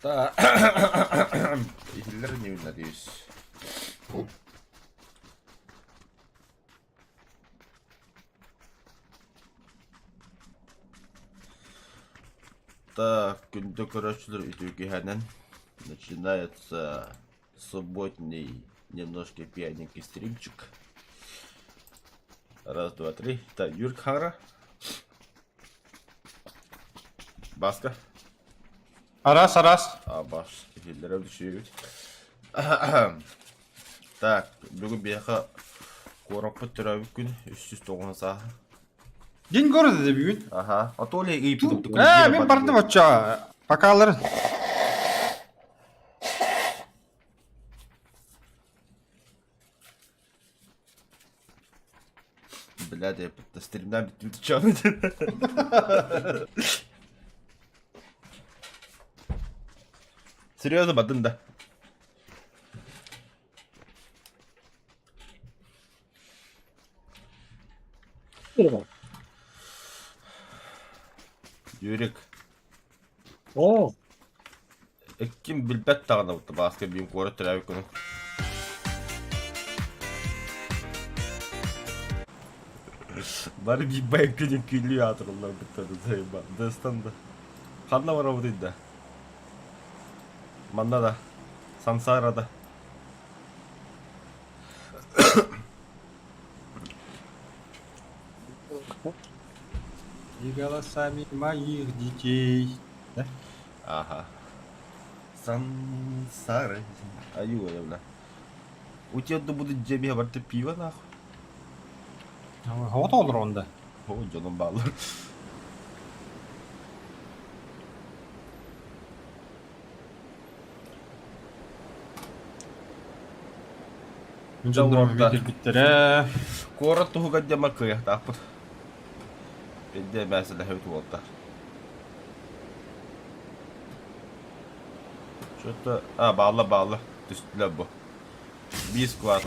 Да. Хиллер не надеюсь. Так, короче, начинается субботний немножко пьяненький стримчик. Раз, два, три. Так, Юрк Хара. Баска. Арас. Баш. Хиллер düşüyor. Так, бүгін бияқа қорапы түрәуік күн 390 саға. День города да бүгін. Ага. А то ли и Мен бардым отча. Пока алырын. Бля, да я стримнам бітім тучаны. Серьезно, бадын да. Юрик. О, Ким билбет тағына бұтты басқа бейін қоры түрәуік күні. Бары бейбай күнін күйлі атырылар бұттады зайба. Дыстанды. Қанна бара бұдайды. Манда да. Сансара да. И голосами моих детей. Да? Ага. Сансара. Аю, я бля. У тебя да будут джеби барты пиво нахуй. Вот olur onda. О, canım bağlı. Жолдору видел биттере. Кора туһуга дема кыях тааппыт. Бедде мәсәле хөт болта. Что-то... bağlı. Düştüler bu. Bir squad.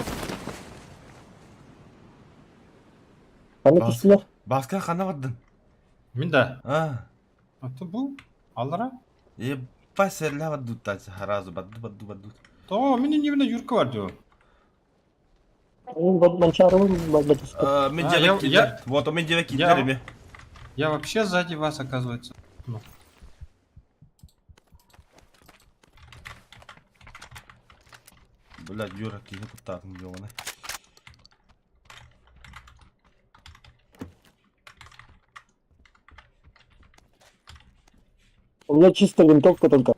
bana düştüler. Başka kana vardın. Мен да. Ha. Аты bu. Алыра. Passerler vardı taşı. Harazı baddu. То менин немне Юрка var diyor. Ben çağırırım bana düştü. Мен А, девек я- киллер. Вот, у меня девек киллерами. Я вообще сзади вас, оказывается. Ну. Блядь, Юра, киһи куттаатын жоғына. У меня чисто винтовка только.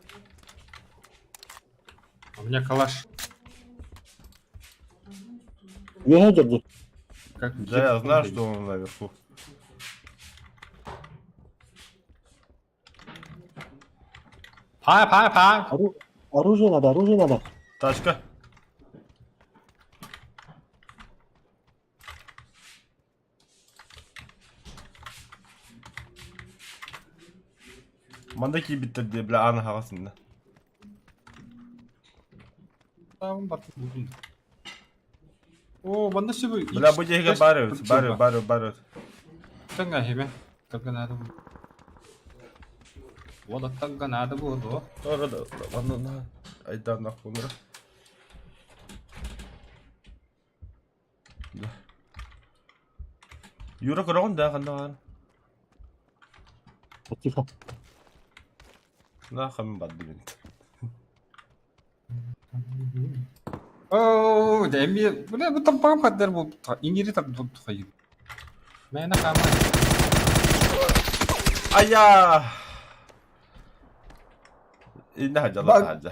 У меня калаш. Егерь, Как Да, я знаю, что он наверху. Пай. оружие надо. Тачка. Мандaki bitti bile ana havasında. Tamam bak bugün. О, банда себе. Бля, bu jehga barıyor. Тanga хеме. Тanga надо bu. Вот тanga надо bu. Sonra da bana aydan aklımda. Yura kron da kandan. Тихо. Na kami badbint. О, да эми, бля, bu тампагам кадер bu. Ингири так тут хайып. Мэна кама. Aya. İnne haca.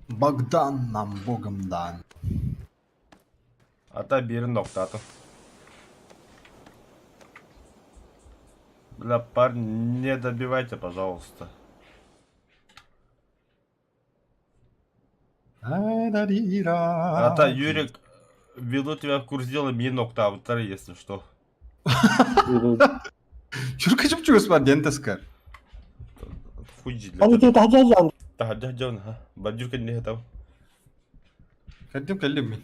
Богданнан, богомдан. Ata bir nokta atın. Бля, парни, не добивайте, пожалуйста. Ата, Юрик, веду тебя в курс дела, ми нокта аватары, если что. Чурка чуп чугус бар дентескер. Хуй Hadi git hadi. Тахаджа Джон, ха. Баджур кенди хатау. كلمني.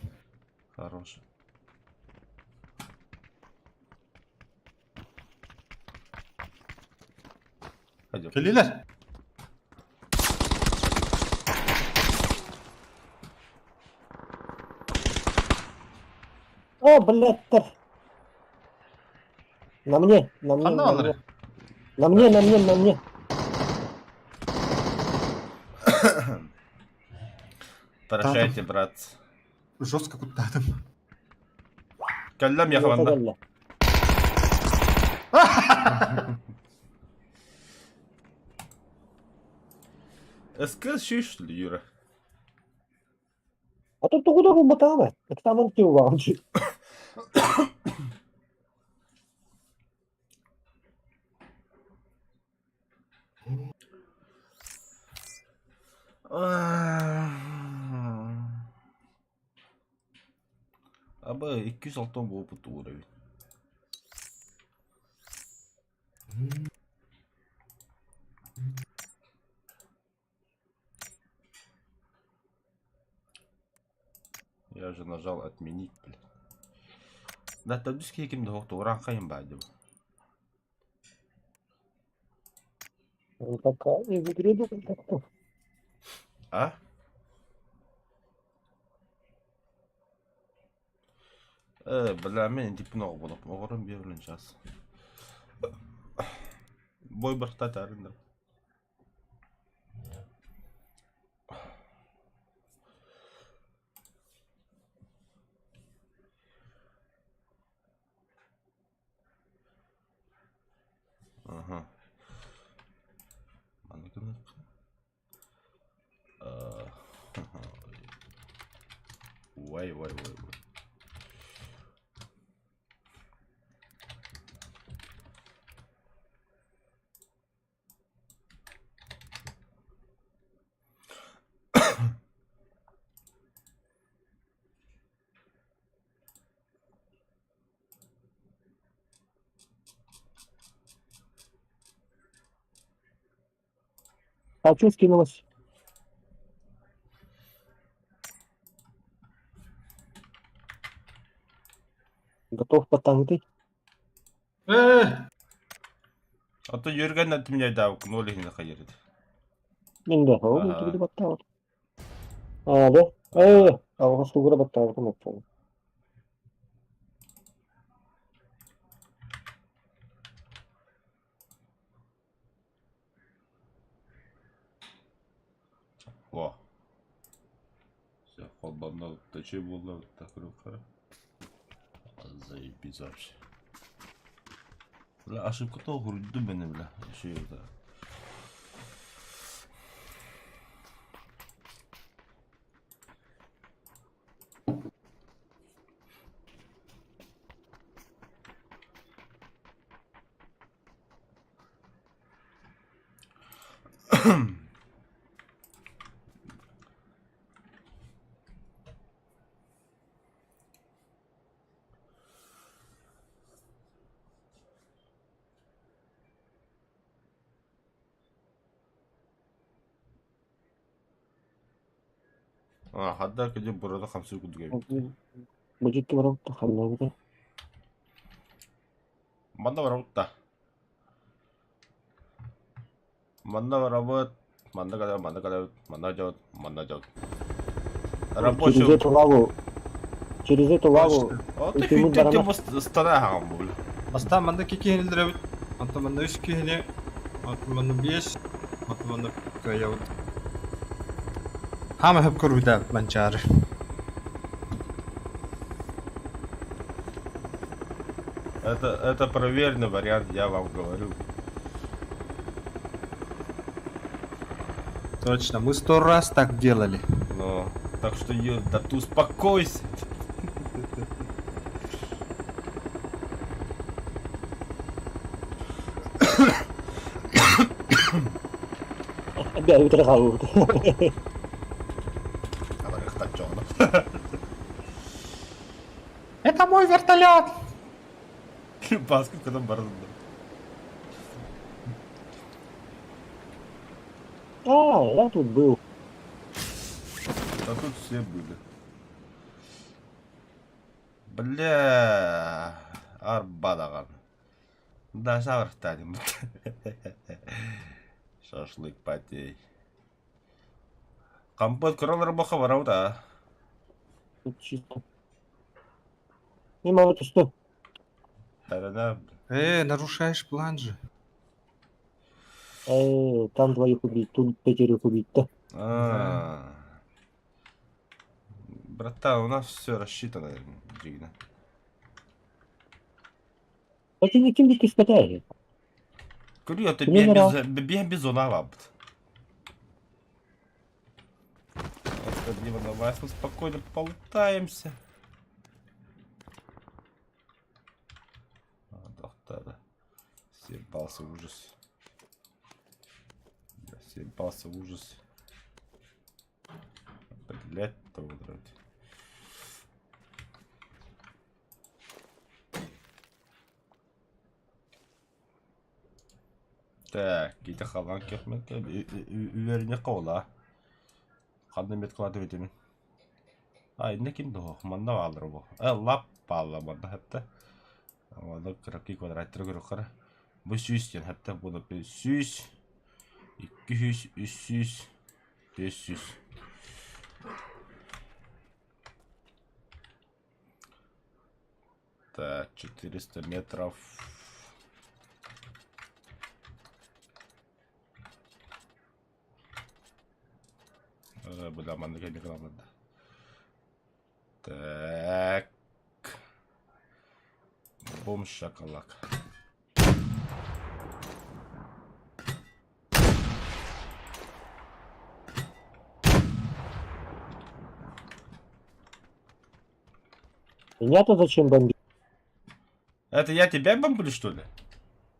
Хорош. Hadi. Kelliler. Oh, beletter. Namanya, Kandı onları. namanya. Прощайте, брат. Жестко кутаdım. Каллам я хаванда. Yatagalla. Эскыз şey что ли, Юра? А тут куда вы мотала? Так там он тювал. Абы 206 болып бұтты көрі. Я же нажал отменить, блин. Да, там диске кемді хоқты оран қайын ба, деп. Такая не выглядит. А? Бля, мен типін оғы болып, оғырын берілін жас. Бой бірқта тәрінді. Ага. Манекені. Вай. А что скинулась? Готов по танки? Ото Юрген әтіміне дауық, нолігіне қайырды. Мен де, о, Ага. бұл баттауыр. Да? Алға суғыра баттауыр, ұмытпауыр. О. Все, қолбанна тачи болды, так рухара. Заебись вообще. Бля, ошибка-то грудью бені, бля. Еще и да. Хадда кеде burada 5 секунд geldi. Бюджетті барау тақанна бұда. Манда бар да. Манда бар абыт. Манда калабыт. Манда жауд. Рабочий. Через эту лаву. О, И ты ты ему хүйттен барамат. стана хағам бұл. Баста manda 2 kihini bit. Anta manda 3 kihini. Anta manda 5. Anta manda kayavut. Hama hep kur bir ben çağrı. Это проверенный вариант, я вам говорю. Точно, мы 100 раз так делали. Ну, так что, Юр, да ты успокойся. Biar kita tahu. Говорю, тачёно. Это мой вертолет. Басков когда бардында. А, я тут был. Да тут все были. Бля, арбадаган. Да, шавртаним. Шашлык потей. Компот кроллер боха вараута. Тут чисто. И мало то что. Да. Нарушаешь план же. Там двоих убить, тут 5 убить-то. А. Братан, у нас все рассчитано, Джигна. А ты на кем ты скатаешь? Курю, ты Мне бег без лавабт. Господи, давай мы спокойно болтаемся. Доктор. Съебался ужас. Съебался ужас. Блять, то вроде. Так, какие-то халанки. Уверен, кола. Хадны мет кладу этими. Инне кинде хох, манна алыр бу. Лап палла манна хәтта. Аны кыракки квадраттыр көрөккөр. Бу сүйстен хәтта буны сүйс. 200, 300, 500. Так, 400 метров. Бля, манна кенде каламады. Так. Бум шакалак. Меня-то зачем бомбить? Это я тебя бомблю, что ли?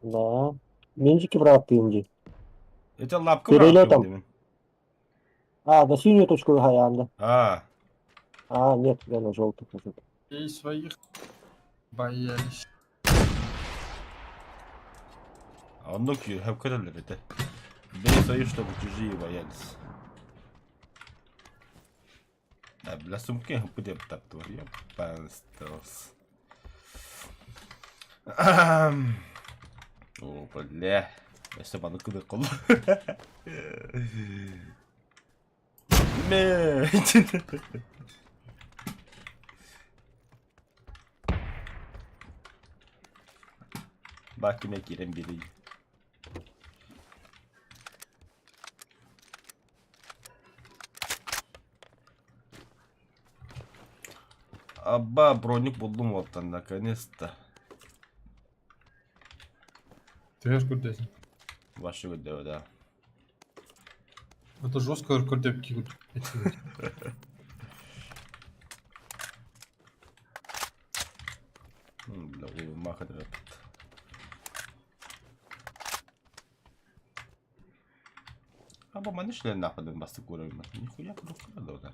Да. Миндики брат пинди. Это лапка Перелетом. бомблю. А, на синюю точку Гаянда. А, А, нет, я на желтых уже. И своих боялись. ну-ки, хэвкадалер это. Бери свои, чтобы чужие боялись. А, бля, сумки будем так твоё панстос. О, бля. Я сама на куда кол. Bak yine giren biri. Абба, броник buldum вот наконец-то. Ты ж курдесің. Ваши выдавы, да. Это жестко курдеп кигут. Бля, вы махать рэп. Абба, маниш ли нахуй басты курами? Нихуя просто да.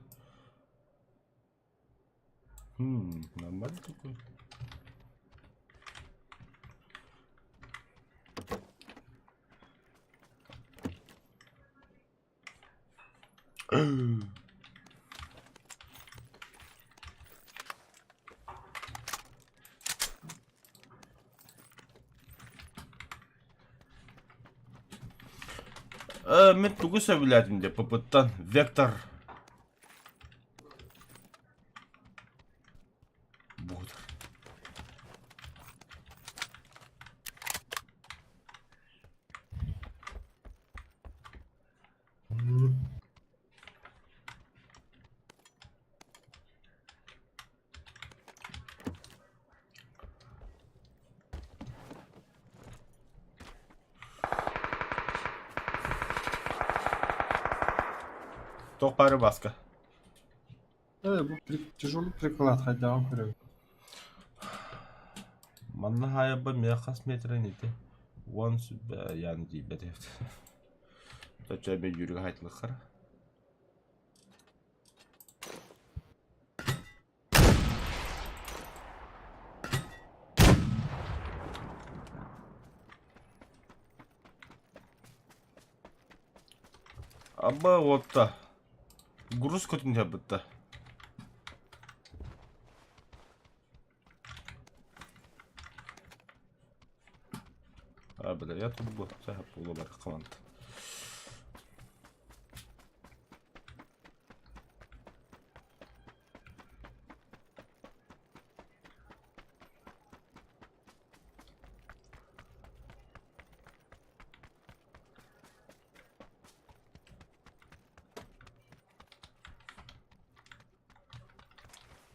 Нормально такой. Мен тугу сөйләдім де попыттан вектор будет. Тоқпары басқа. Bu тяжелый приклад, хотя он курит. Манна хайба мехас метрен ити. Вон сүбә яны дибе дефт. Тача бе юрга хайтлыхар. Абба отта. Груз көтінде бітті. Бля, я тут был, я был бар команда.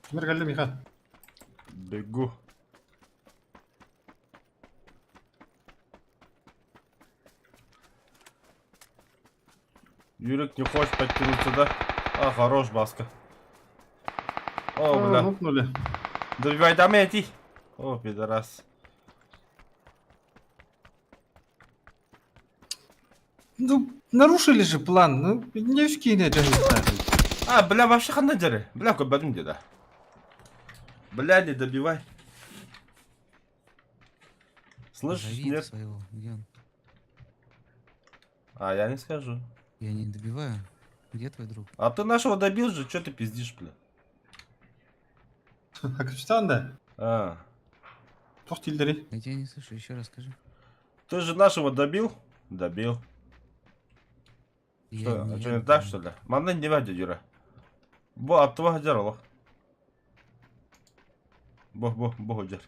Кімдер келді, Михан? Бегу. Юрик не хочет подтянуться, да? А, хорош, Баска. О, бля. Лопнули. Добивай, дай мне идти. О, пидорас. Ну, нарушили же план. Ну, не вкине даже. А, бля, вообще хана деры. Бля, какой бадун деда. Бля, не добивай. Слышишь, Зови нет? своего, где он? А, я не скажу. Я не добиваю. Где твой друг? А ты нашего добил же, что ты пиздишь, бля? А капитан, да? А, Тох тилдери. Я тебя не слышу, еще раз скажи. ты же нашего добил? Добил. Я Что, не а я что, не не так, помню. что ли? Манда не вадя, Юра. Бо, от того дерла. Бо, удер.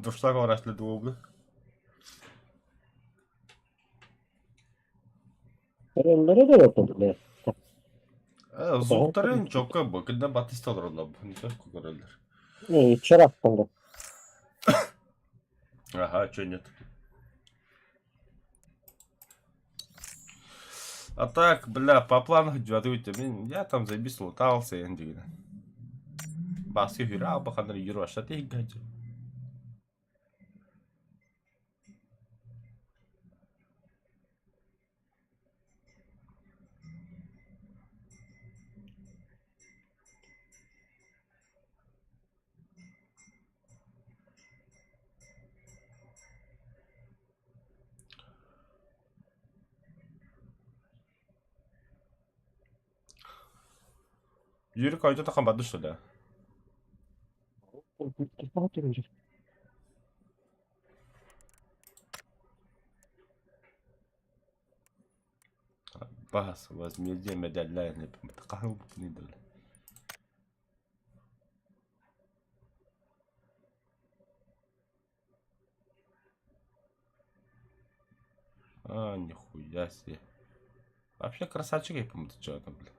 Дұрыстағы орашылды оғы. Nerelere de yapıldı. Зуқтарын чоққа бұкында батыста олырында бұл. Не сөз көкірелдер. Не, вчера было. Ага, чё нет. А так, бля, по плану жадуйте. Я там забис лутался, я не Баски хюра, баханыр юру ашаты иггачы. Юрий кайда тақан бады что ли? Бас, возмездие медальная, не помню, не дали. А, нихуя себе. Вообще красавчик, я помню, что там, бля.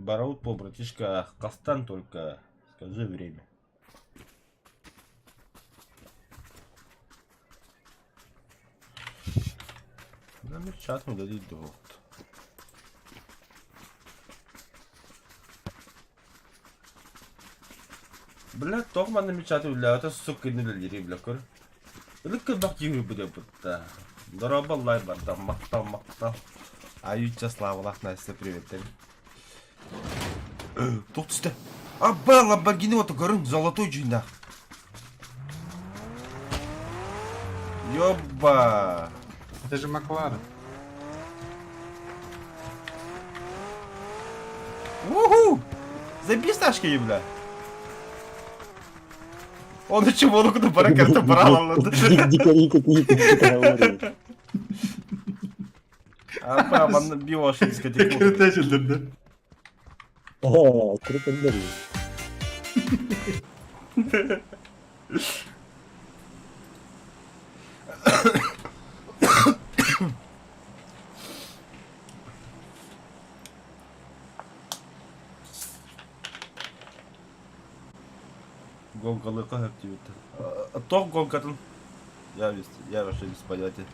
Бараутпо, братишка, Кастан только скажи время. Номер чат мы дадим долг. Бля, тоқма номер чат бля, это сука не дали, бля, кор. Лыка бак юрий будет будто. Дороба лай барда, мақтал. Аютча славалах, Настя, привет. Тоқтысты. Абба, Ламборгини вот горын, золотой жинақ. Ёбба. Это же Макларен. Уху! Забей Сташки, бля. Он еще волоку на баракарту брал. Дикари какие-то. Абба, бана биош дискотеку. Кретечилдерді. Aa, kırıkındır. Гонкалыка hep diyor. Ток гонкатын. Я вообще без понятия.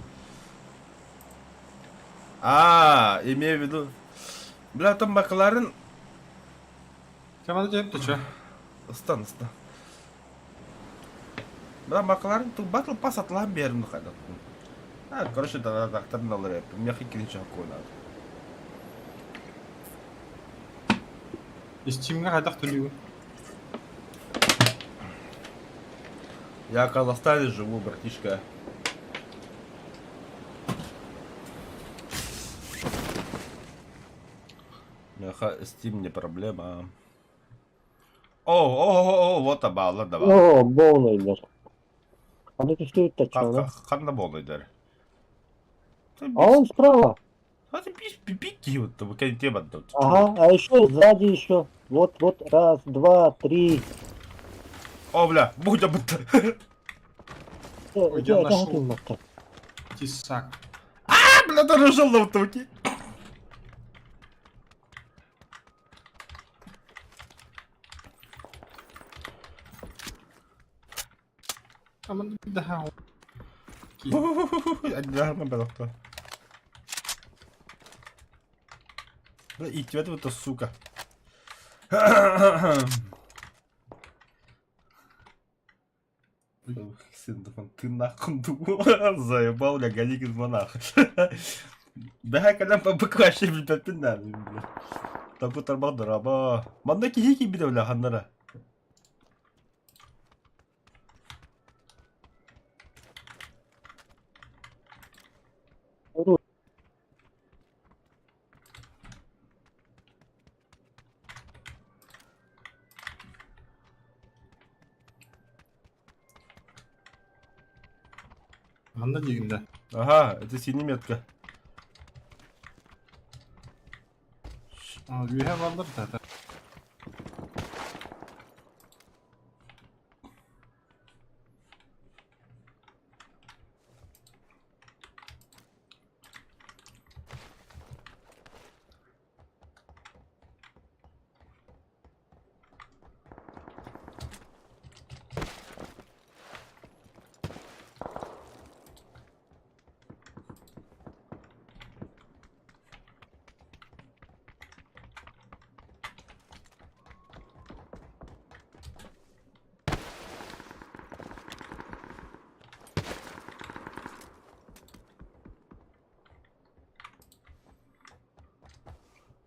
А, имею в виду. Бля, там Макларен. Кемады жепті, чо? Стан. Бля, Макларен тут батл пас атлан берімді қайда. Короче, тогда так на рэп. У меня хики ничего надо. Стимге қайдақ төлеуі? Я в Казахстане живу, братишка. Steam не проблема. О, вот абалла, давай. О, болный, блядь. А ну ты что это, чё, да? Ханна болный, да. А он справа. А ты пипики, вот, вы как тема тут. Ага, а еще сзади еще. Вот, раз, два, три. О, бля, будь об это. Ой, я нашел. Нахуй. Тесак. Бля, даже жил на утуке. Аманды бідага. Одинаково было кто. Да и тебя вот сука. Синдром, ты нахуй заебал, бля, гоник из монаха. Да, когда побыкваши, бля, ты надо, бля. Так вот арбада раба. Мандаки хики биде, бля, ханнара. Аманда дегенде. Ага, это синяя метка. Үйе балдыр да.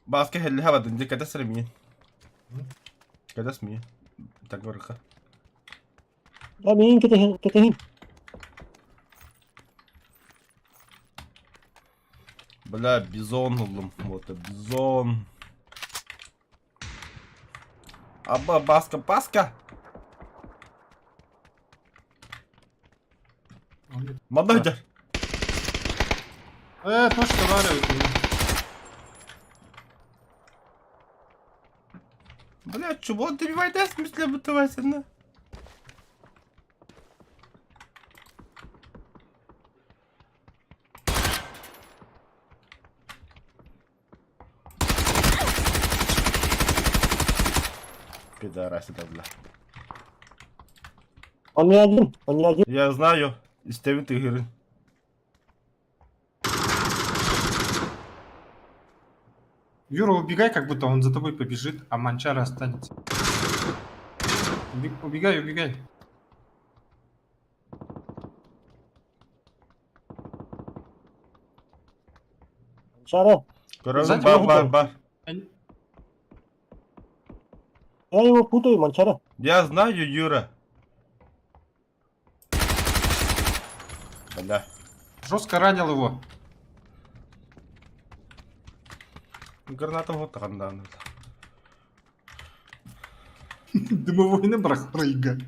Баска اللي هبد دي كدسر مين؟ كدس مين؟ تجرخة. لا مين كده هنا. بلا بيزون والله موت بيزون. أبا باسكا. منهجر. Точно варивать. Бля, чего ты война в смысле бытовать, на? Пидорас это, бля. Он не один. Я знаю, из тебя игры. Юра, убегай, как будто он за тобой побежит, а Манчара останется. Убегай. Шара, Короче, Сзади бар. я его путаю, Манчара. Я знаю, Юра. Бля. Жестко ранил его. Граната вот такая. Дымовой набрах прыга.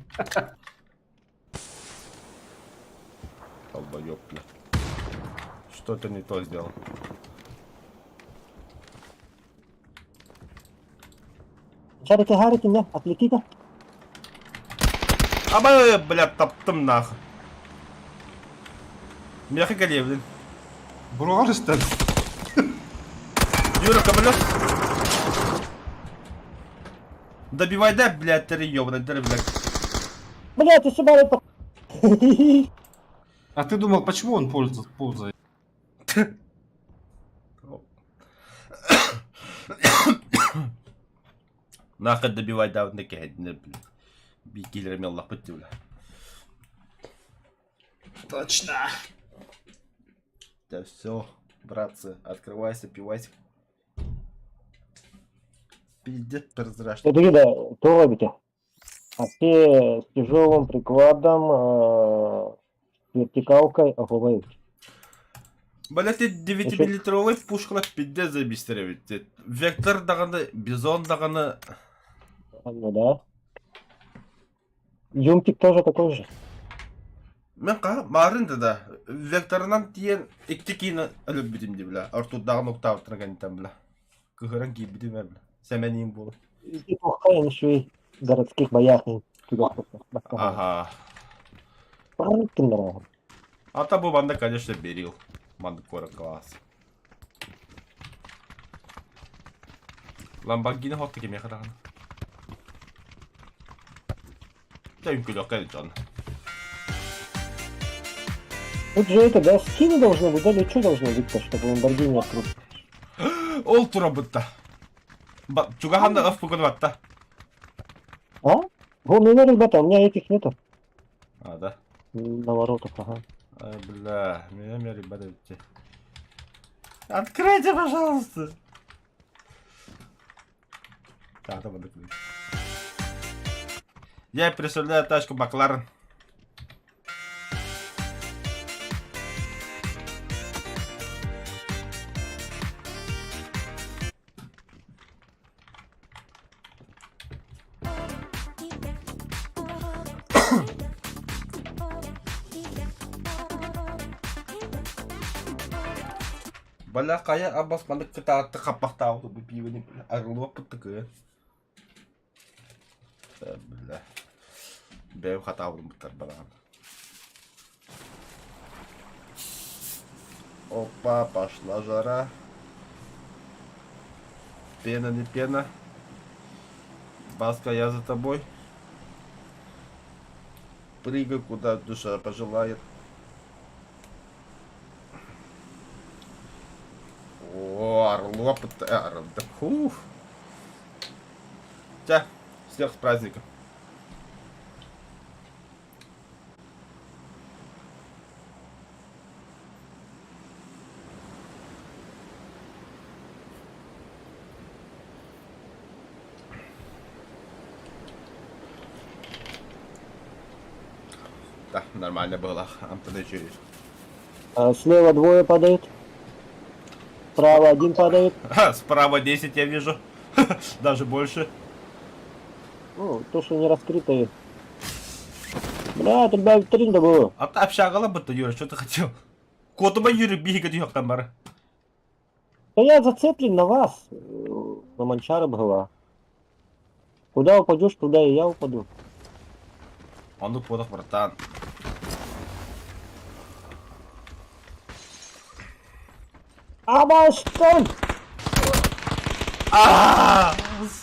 Долбоёб, бля. Что ты не то сделал? Манчара ты гарит меня, отлети-ка. Аба, бля, таптым нахуй. Мяха блин. Бургар стал. Юра, кабелёс. Добивай, да, блядь, ты ёбаный, блядь. Бля, ты себя это... А ты думал, почему он ползает? Нахуй добивай, да, вот такие, блядь. Бикиллерами Аллах подтюля. Точно. Да все, братцы, открывайся, пивайся. Пиздец прозрачный. Это видно, то робите. А те с тяжелым прикладом, вертикалкой оговаривают. Блять, 9-миллилитровый пушка пиздец забистеревит. Вектор дағаны, бизон дағаны. Ну да. Юмпик тоже такой же. Мен қа, марын да. Векторынан тиен икті кейіні іліп бітім де біля. Артудағы нұқта автырған етем біля. Күхірін кей бітім біля. Сәменейін болу. И пухаем еще и в городских боях. Ага. Правильно. А та бұл банда, конечно, берил. Банда кора класс. Ламборгини хотты кеме қырағын. Да, үмкілі қайды жан. Тут же это, да, скины должны быть, да, или что должно быть-то, чтобы Lamborghini открыл? Ол тура бұтта. Чугаханда ըф бүгін батта. А? Вон, ну, ребята, у меня этих нету. А, да. Наворотов, ага. Ай, бля, меня ребята идти. Откройте, пожалуйста. Так, давай ключ. Я представляю тачку Макларен. Бля, кая абас маны кытаатты каппактаабы бу пивени арылып пыттыкы. Бля. Бэм хатаабым буттар баран. Опа, пошла жара. Пена не пена. Баска, я за тобой. Прыгай, куда душа пожелает. О, орлоп, да, фух. Тя, всех с праздником. Да, нормально было. Антон через. А слева двое падают. Справа один падает. Справа 10 я вижу. Даже больше. Ну, то, что не раскрытые. Бля, тогда витрина было. А ты общагала бы ты, Юра, что ты хотел? Котуба Юрий бига дёх там бары. Да я зацеплен на вас. На манчара была. Куда упадешь, туда и я упаду. Он тут подох, братан. Абашкон!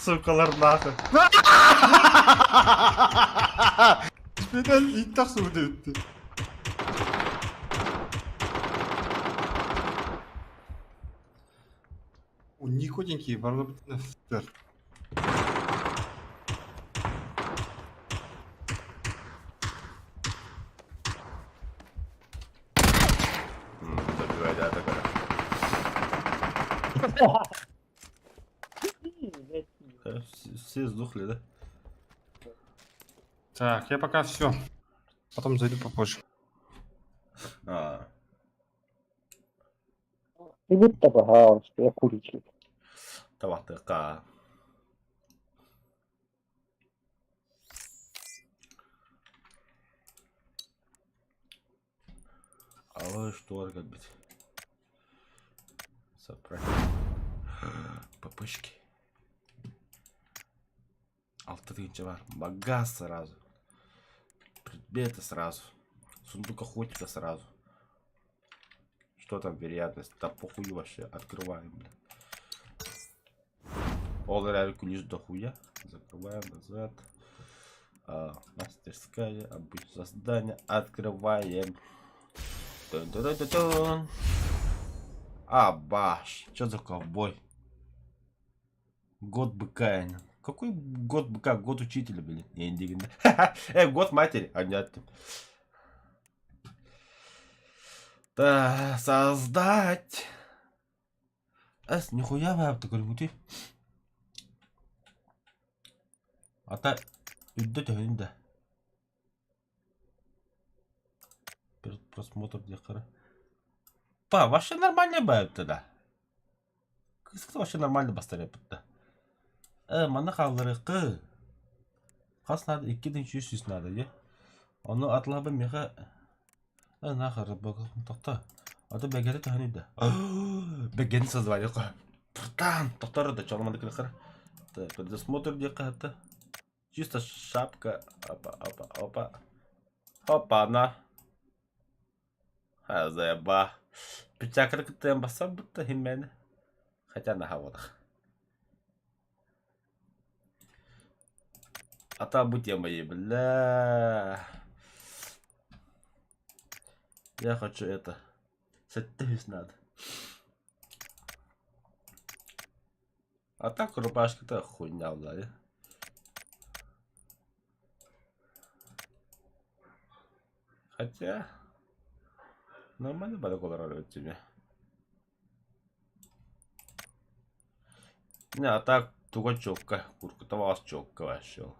Сукалар нахуй. Менен ит так сууда өттү. Никуденький, барнабытный. Добивай, да, такое. Все сдохли, да? Так, я пока все. Потом зайду попозже. А, И будто бы, что я куричник. давай, така. А вы что, как быть? Собрать. Папышки. Алтынча бар. Магаз сразу. Предметы сразу. Сундук охотника сразу. Что там вероятность? Да похуй вообще. Открываем, бля. Олдер куниш до хуя. Закрываем назад. Мастерская. Обычное здание. Открываем. Тун-тун-тун-тун. А, баш. Что за ковбой? Год быка. Какой год быка? Год учителя, блин. Я индивидуально. Год матери. Понятно. Да, создать. Нихуя веб-то көргүти. Ата үдді төгінде. Перед просмотр декора. Вообще нормально веб-то да. Кысықты вообще нормально бастар епітті. Мана қалдырықы. Қас нады 2-300 нады, е? Оны атылабы меға... Нахар бұғылым тоқта. Ады бәгері төхінейді. Бәгені созвали қой. Тұртан! Тоқтары да чалмады кіліқыр. Предосмотр декаты. Чисто шапка. Опа. Опа, на. Заеба. Пичакры кіттен басам бұтты химмені. Хотя на хавадах. Ата bu темой, бля. Я хочу это. Сеттюсь надо. А так рубашка-то хуйня, бля. Хотя... Нормально было колоровать тебе. Не, а так туго чёлка. Курка-то вас чёлка вообще.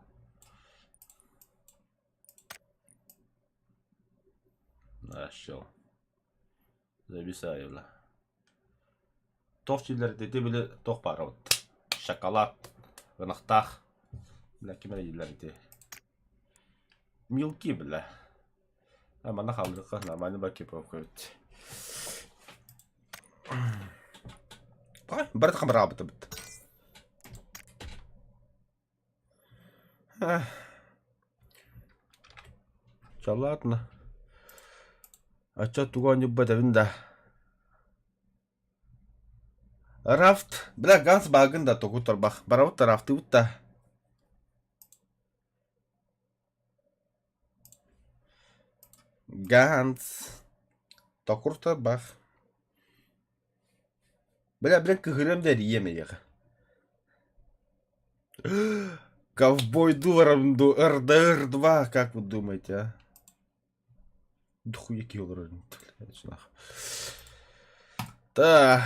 Вообще. Зависаю, бля. Тофчилер деди биле тох бар вот. Шоколад. Гынахтах. Бля, кимер едилер деди. Милки, бля. Мана халдыкка нормально баки поп койт. Ай, бір тақым рабыты бітті. Ладно. А чё тугон не бөтөвін да? Рафт. Бля, ганс багын да тоғы тұрбақ. Барауытта рафты ұтта. Ганс. Тоқыр тұрбақ. Бля, кыгырым дәр еме еға. Ковбой Дуаранду РДР-2, как вы думаете, а? Дохуя киллер. Да.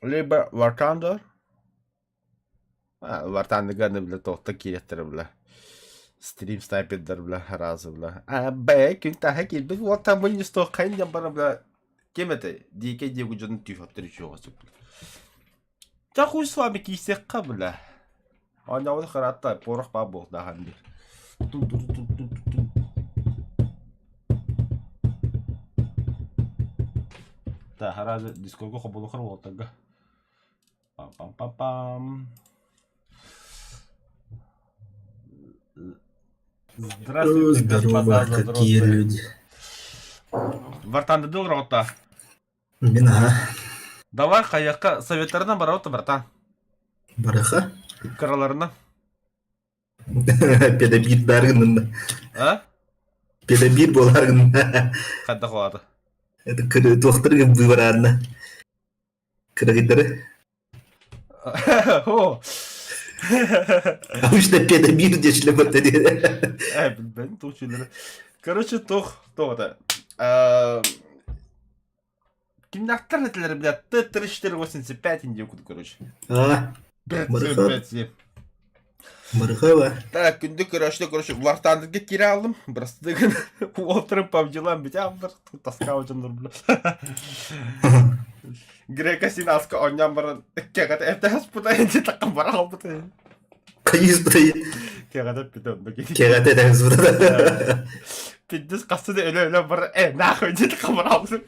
Либо Вартандер. Вартандер гадны, бля, то такие это, бля. Стрим снайпер, бля, разы, бля. Күнта хакер, бля, вот там были сто хайня бара, бля. Кем это? Дике дегу жонун түйфаттыр үші бля. Да хуй с вами кисекка, бля. Anya oldu karatta, poruk babuk daha bir. Да, herhalde Discord'u kabul kır oldu. Пам. Здравствуйте, здорово, какие люди. Братан, ты дыл рота? Бина. Давай, каяка советтерна барота, братан. Бараха? Караларына. Педобит даргынында. А? Педобит боларгында. Кадда кылады. Это доктор выборарына. Кыргыдыры. О. Обычно педобит дешлеп атады. Bilmem tuhçuları. Короче, да. Kimler netleri bile 3485 indiye okudu короче. А, 5 Мархава. Так, күндік короче, вартандырға кері алдым. Бірістігін отырып павжылам бітем бір тасқа өжінір білі. Грека синаска оннан бұрын кегат әптәс бұта енді таққан бара ал бұта. Қайыз бұтай. Кегат әп біті. Кегат әдәңіз бұта. Піддіз қасыды өлі бір нақы өнде таққан бара ал бұта.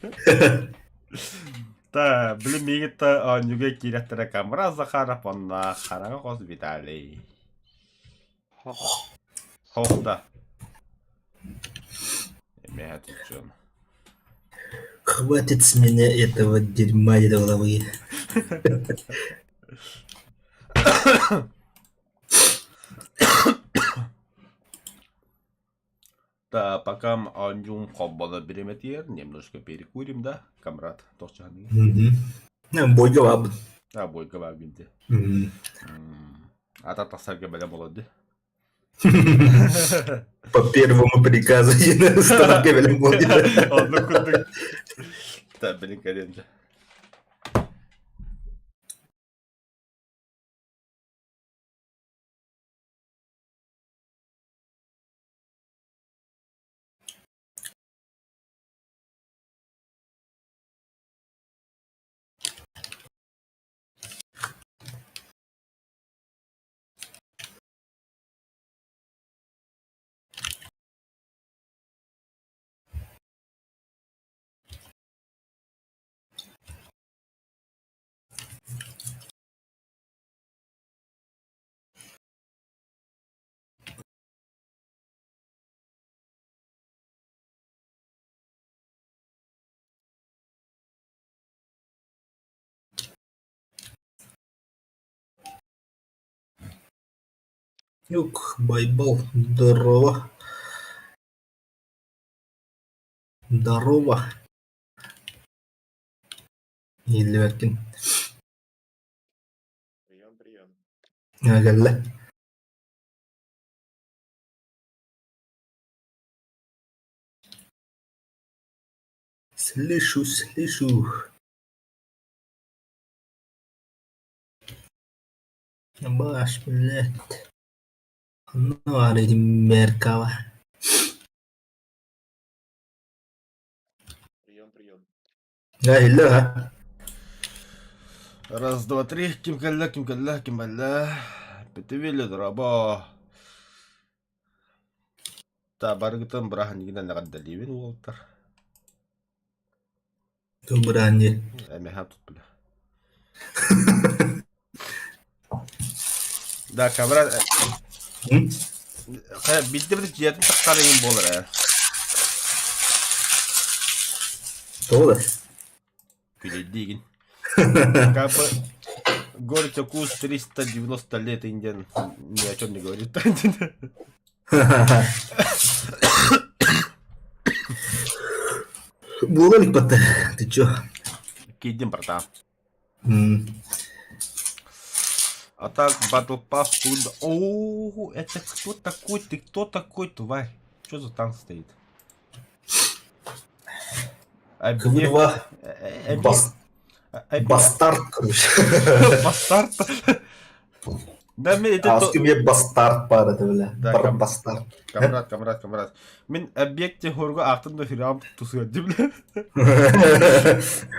Та, білі мегітті онюге кереттірі камыра Захаров, онна қараңа қос Виталий. Хоқта. Эмеха тучон. Хватит с меня этого дерьма из головы. Да, пока онюм хоббала береметер, немножко перекурим, да, камрад, тохчаны. Бойга бабы. А, бойка вагинде. Ата тасарга бәлем болады. По первому приказу станка белем будет. Onu kurduk. Tabii gelince. Юг, байбал, здорово. Здорово. Елеркин. Прием. Агалла. Слышу. Баш, блядь. Ну, ареди меркава. Прием. Ага. Раз, два, три. Кимкалла. Битвили драба. Та баргытын брахан гинен нагаддаливин уолтар. Тубранди. Эми хат тут бля. Да, камера. Бидде бит жетин тактарыйын болор э. Тола. Күлейдигин. Как бы говорится, курс 390 лет индиан ни о чем не говорит. Было ли пота? Ты чё? Кидим, братан. А так, Battle Pass тут... О, это кто такой? Ты кто такой, тварь? Что за танк стоит? Квырва. Бастард, короче. Бастард? Да, мен это... Аски мне бастард пара, бля. Да, Пара бастард. Камрад. Мен объекте хорго ақтында хирам тусуя, бля.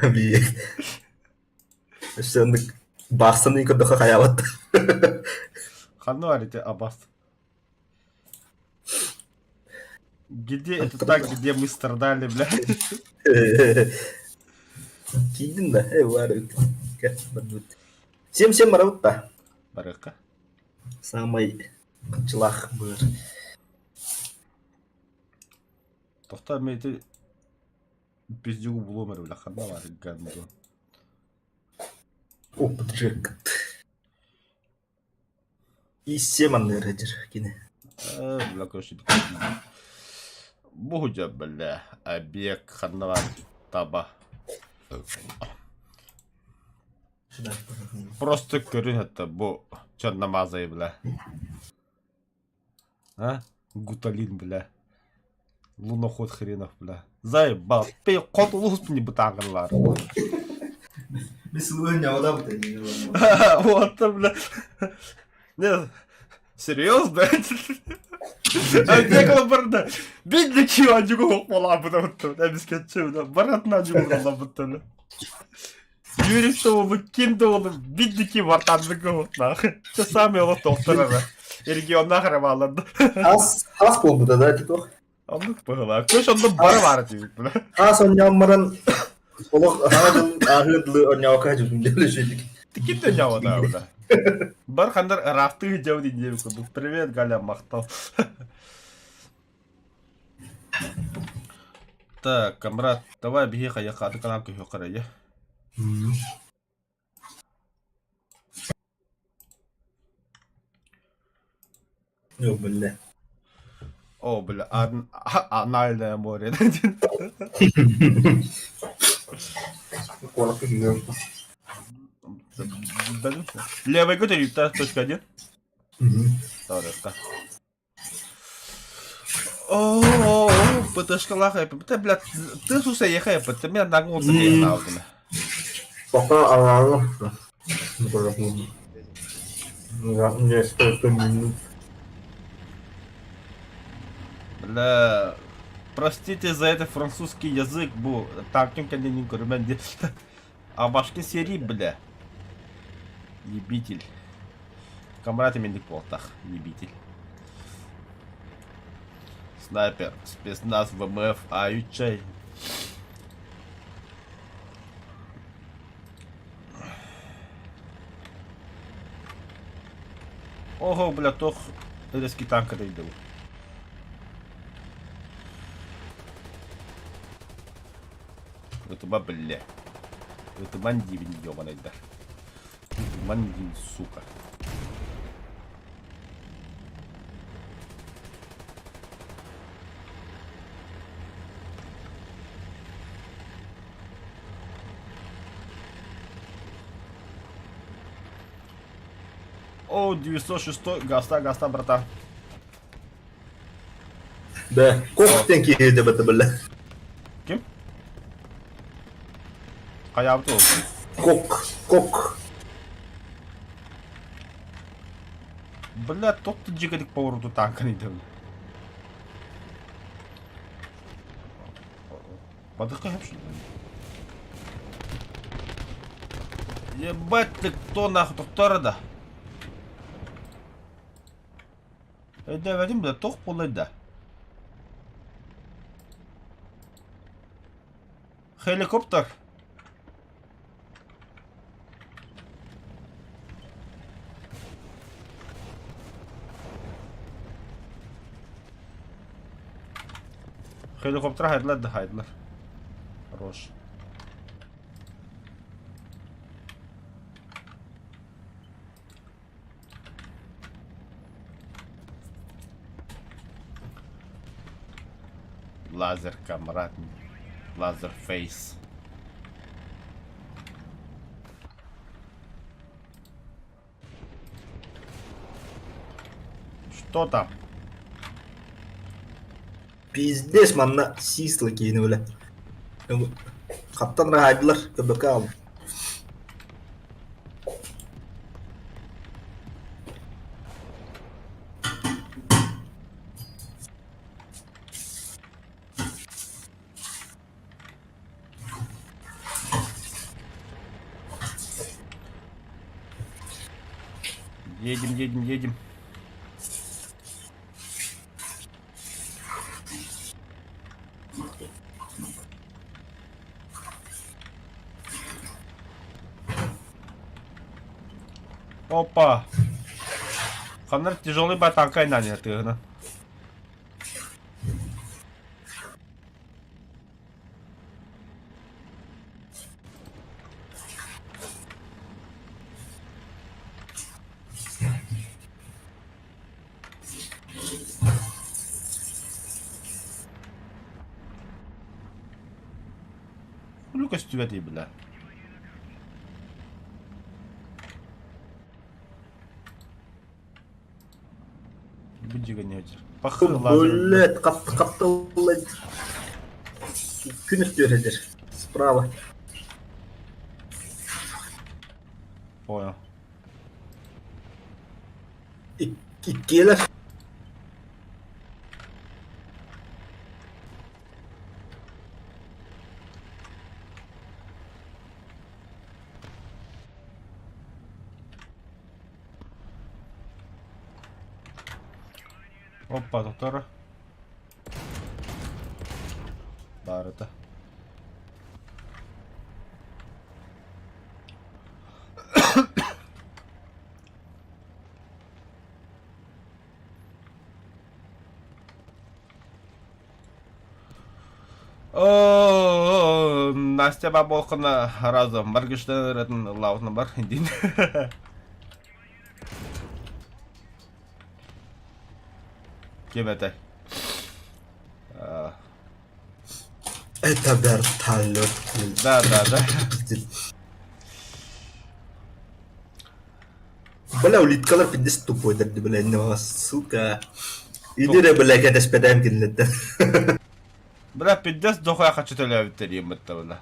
Объект. Şimdi Bastın ilk daha hayalet. Ханну арите абаст. Где это так, где мы страдали, бля? Gidin de var. Всем маравта. Барыка. Самый кычлах был. Тоқта мейті пиздюгу буломер, бля, ханна бар, гандо. Опыт. И семанный раджер кине. Бля, короче, Бухуджа, бля, объект ханна бар, таба. Просто көрін это, бо, чё намазай, бля. А? Гуталин, бля. Луноход хренов, бля. Заебал. Пей кот луст не бутанганлар. Biz bu ne adam dedi. Вот, бля. Не, серьезно? А где колобарда? Бедники анжуго пола бутан. Да без кетчу, да. Баратна анжуго пола бутан. Юристову выкиндову бедники вартанлыгы вот нах. Че сами его доктора. Регионна харамалады. Has bu da da tito. Anlık bağla. Köş onda bara var diyor bile. Has onyamarın Olak hanadın ahıdlı onyaka judum dele şeydik. Тикин de нява да бля. Бар хандар рафты жау дейін деп көрдік. Привет, Галя, мақтал. Так, камрад, давай беги қаяққа ады канал көйі қарай. Yok bile. О, бля, анальное море. Kolak gidiyor. Левый год или точка 1? Добре, О, ПТшка лахает. Ты, блядь, ты суса ехай, ты меня нагнулся на аутами. Пока она... Несколько минут. Бля, простите за это французский язык, бу. Таким не курмен. А башки серии, бля. Ебитель. Камраты менdik полтах, ебитель. Снайпер, спецназ, ВМФ, аютчай. Ого, бля, тох резкий танк отойдел. Это бля. Это мандивин, ёбаный, да. Мандивин, сука. О, 906, гаста, брата. Да, коктен кириде бата бля. Ким? Каябты ол. Кок. Бля, топты жигадик повороду танка не дем. Подыхай вообще. Ебать ты кто нахуй тоқтарда? Да, Вадим, бля, тоқ полайда. Хеликоптер. Хеликоптер хайдлар. Хорош. Лазер, камрад. Лазер фейс. Что там? Пиздец, манна сисла кийini бля. Каптан рахайдылар, көбөкө алып. Едем. Опа. Ханар тяжелый батанка наня ты, на. Lucas тювет и бля. Будь гонять. Пахыл лазер. Блять, капты, блять. Күн үстүрөдүр. Справа. Понял. Иккелер. Опа, доктора. Бар это. О, Настя баболкана разом баргыштан ратын лаутна бар дин. Кем это? Это вертолет. Да. Бля, улиткалар пиздец тупой дерди, бля, сука. Идире, блядь, это спедаем киллеттен. Бля, пиздец, дохуя хочу төлөбүттер емітті бля.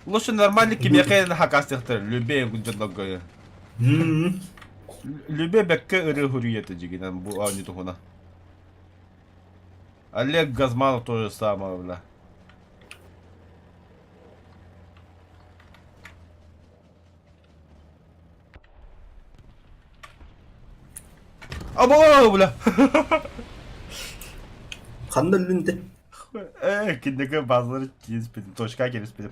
Лучше нормальный кимекейден хакастыктыр, любе гүнжөндөггөйө. Любе бекке ыры хуриети жигинен, бу ани тухуна. Олег Газманов то же самое, бля. Або, бля. Қандай лүнде? Киндеге базары келіспедім, точка келіспедім.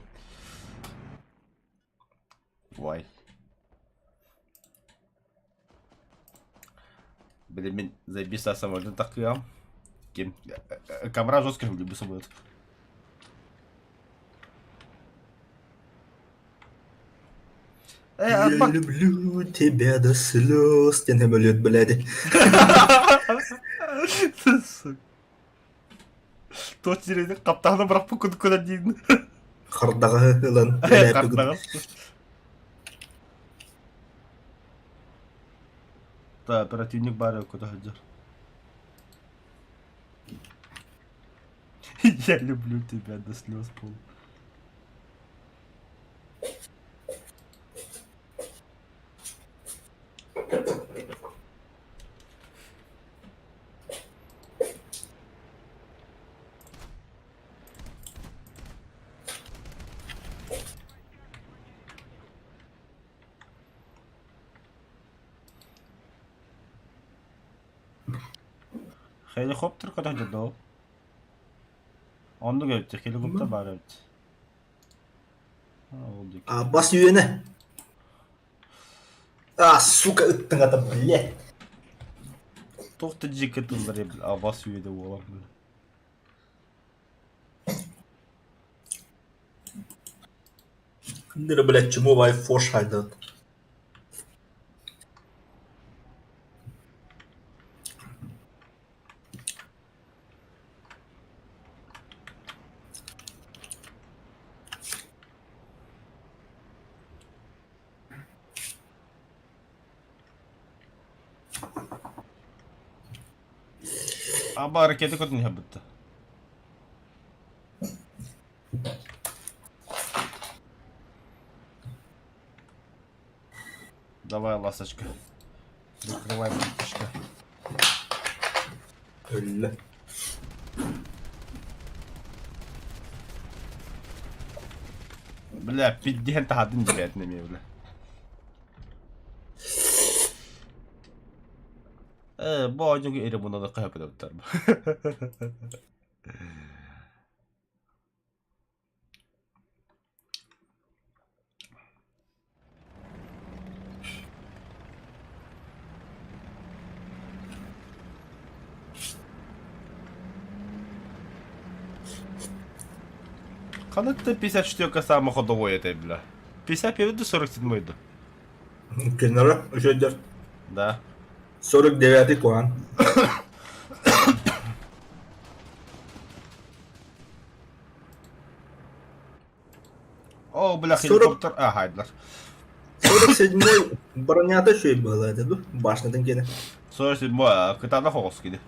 Вай. Блин, мен заебись самолет такым. Камера жесткая в любой будет. Я люблю тебя до слез. Тен самолет, блядь. Тот жерде қаптағына бірақ бұл күн көдер дейін. Қардағы лан. Қаптағы. Да, оперативник бар куда ходил. Я люблю тебя до слез, Пол. Helikopter kadar da o. Onu gördük. Helikopter var evet. Ha oldu. Бас үйені. Сука, ыттың аты, блядь. Тоқты жеке тылдар ебіл. Бас үйеде олам. Кімдері, блядь, чему бай фош айдады. Ama hareketi kötü ne bitti. Давай, ласточка. Закрывай братишка. Өлі. Бля, 50 тахадын жібет неме, бля. Bu oyuncu eri buna da kıyafet öpter. Канатта 54 самый ходовой это, бля. 51 до 47 иду. Кенара, өшөйдер. Да. 49 Куан. О, бля, 40. хеликоптер. А, хайдлар. 47 бронята шөй болады, ду? Башнадан кені. 47 кытада хогос киди.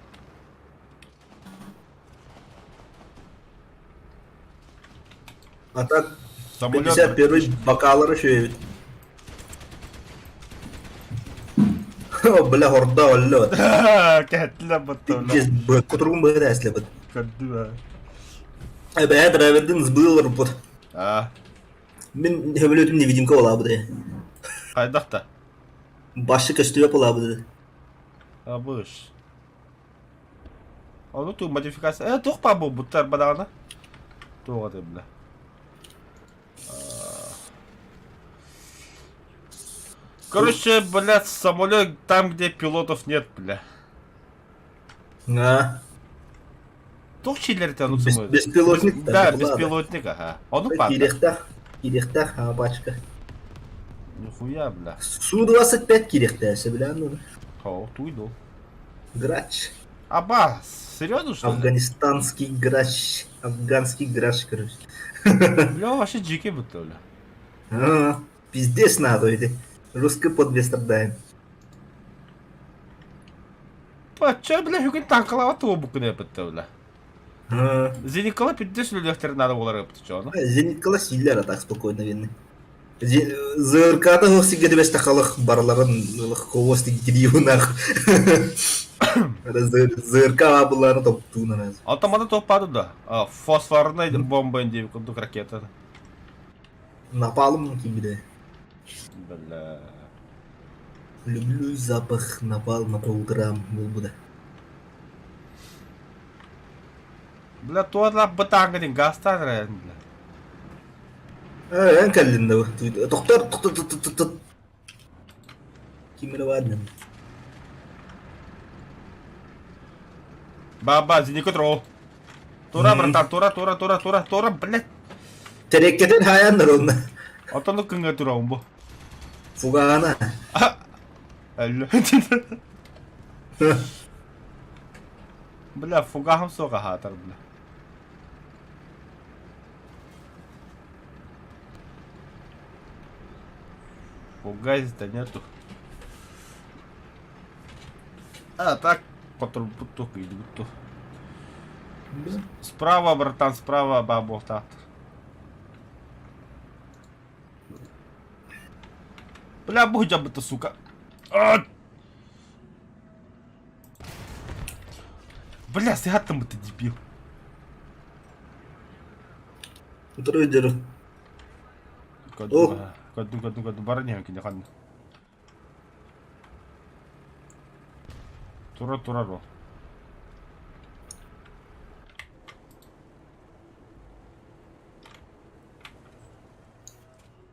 А так, Самолет. 51 бакалары шөй. Бля, хорда олы бат. Кәттілі бұтты. Кез бөк құтырғын бөйді әсілі бат. Кәдді бә. Бәе драйвердің сбылыр бат. А, Мен хөбілетім невидимка ола бұды. қайдақта? Башы көстіп ола бұды. А, бұш. Оны тұқ модификация. Тұқ па бұл бұттар бадағына? Тұға да бля. Короче, блядь, самолет там, где пилотов нет, бля. А, Тұқ шейлер тәну самолет. беспилотник. Да, беспилотник, ага. Оны падда. Кирехтах, бачка. Нихуя, бля. Су-25 кирехтасы, бля, ну. О, туйду. Грач. Аба, серьезно, что ли? Афганистанский грач. Афганский грач, короче. Бля, вообще джики будто, бля. А, пиздец надо, это. Русский подвес страдаем. Чё, бля, хүгін танқылава туы бүкіне бітті, бля. Зеникала пиддес үлілертерін ады олар өпті, чоны. Зениткала силлер, а так спокойно винны. ЗРК-та осы гедебес тақалық барларын ковосты гидиюнақ. ЗРК абыларын топтуынан аз. Атамада топпады да. Фосфорный бомба индейіп күндік ракета. Напалм кимде. Бля. Люблю запах напалма по утрам. Был бы да. Бля, туадла бытаңғы ден гастан райын, бля. En kallinde bu. Doktor tut. Kimine var mı? Баба, зеникы тұру. Тура, братан, тура, блядь. Terekkeden hayanlar onunla. Атаны күнге тұрауын бұл. Fugana. Әлі. Бля, фугахым соға хатыр, бля. Фугазита нету. Так, потом буток иди буток. Справа, братан, справа, бабу, так. Бля, будь об это, сука. Бля, сыгат там это дебил. Трейдер. Каду, бараня, кинехан. Тура, ро.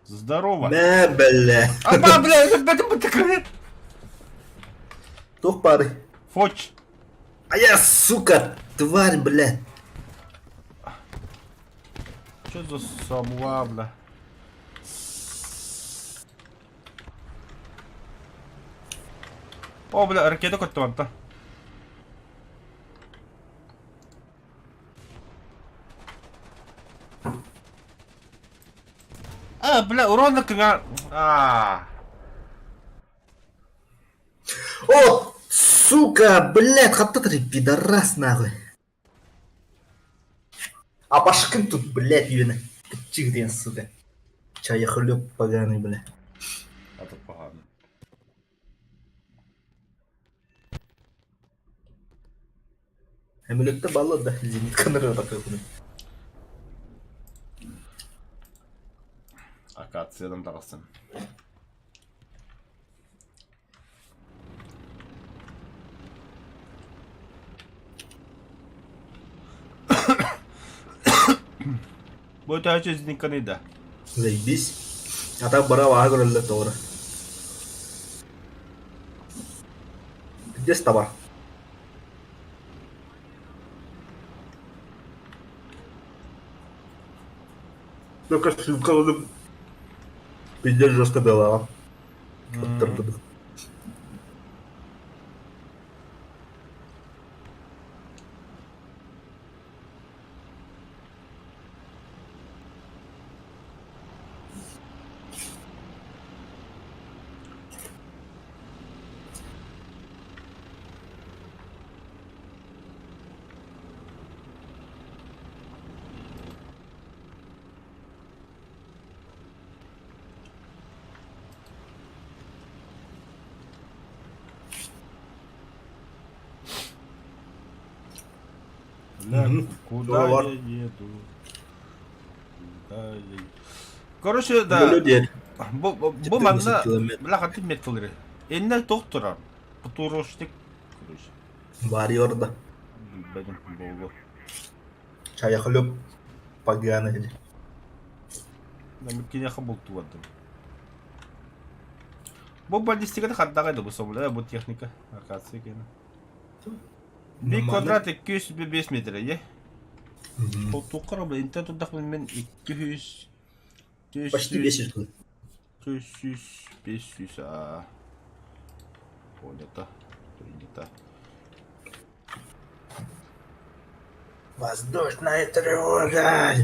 Здорово. Ne belle. Аба, бля, это бы такая. Тух пары. Фоч. А я, сука, тварь, бля. Что за самуа, бля? О, бля, ракета котту-то. Бля, урон кыга. О, сука, блядь, хаттатыр, пидорас, нахуй. А пашкин тут, блядь, юна. Чигден, сука. Чая хлеб поганый, бля. А тут погано. Эмүлөктө бала да, зенитканыр такой. Акациядан тағылсын. Бұл тәуачы зенікканы еді. Заебись. А так бара вага көрөлдө туура. Где стаба? Только ссылка вот пиздец жестко дала. Бля, куда Голова. я еду? Куда я еду? Короче, да. Людей. Бұл маңда, 14 километр. бля, қанты метрлері. Энне тоқ тұрар. Бұтуруштик. Короче. Варьорда. Бәдім болу. Чая хлеб поганый. Намекене бұл туадым. Бұл баллистикада қаддағайды бұл собыл. Бұл техника. Аркация кені. Bir kvadrat 205 metre ye. Koltuğu karabla internet odaklı ben 200 Почти 500 кило. 300 500 Понято. Принято. Воздушная тревога.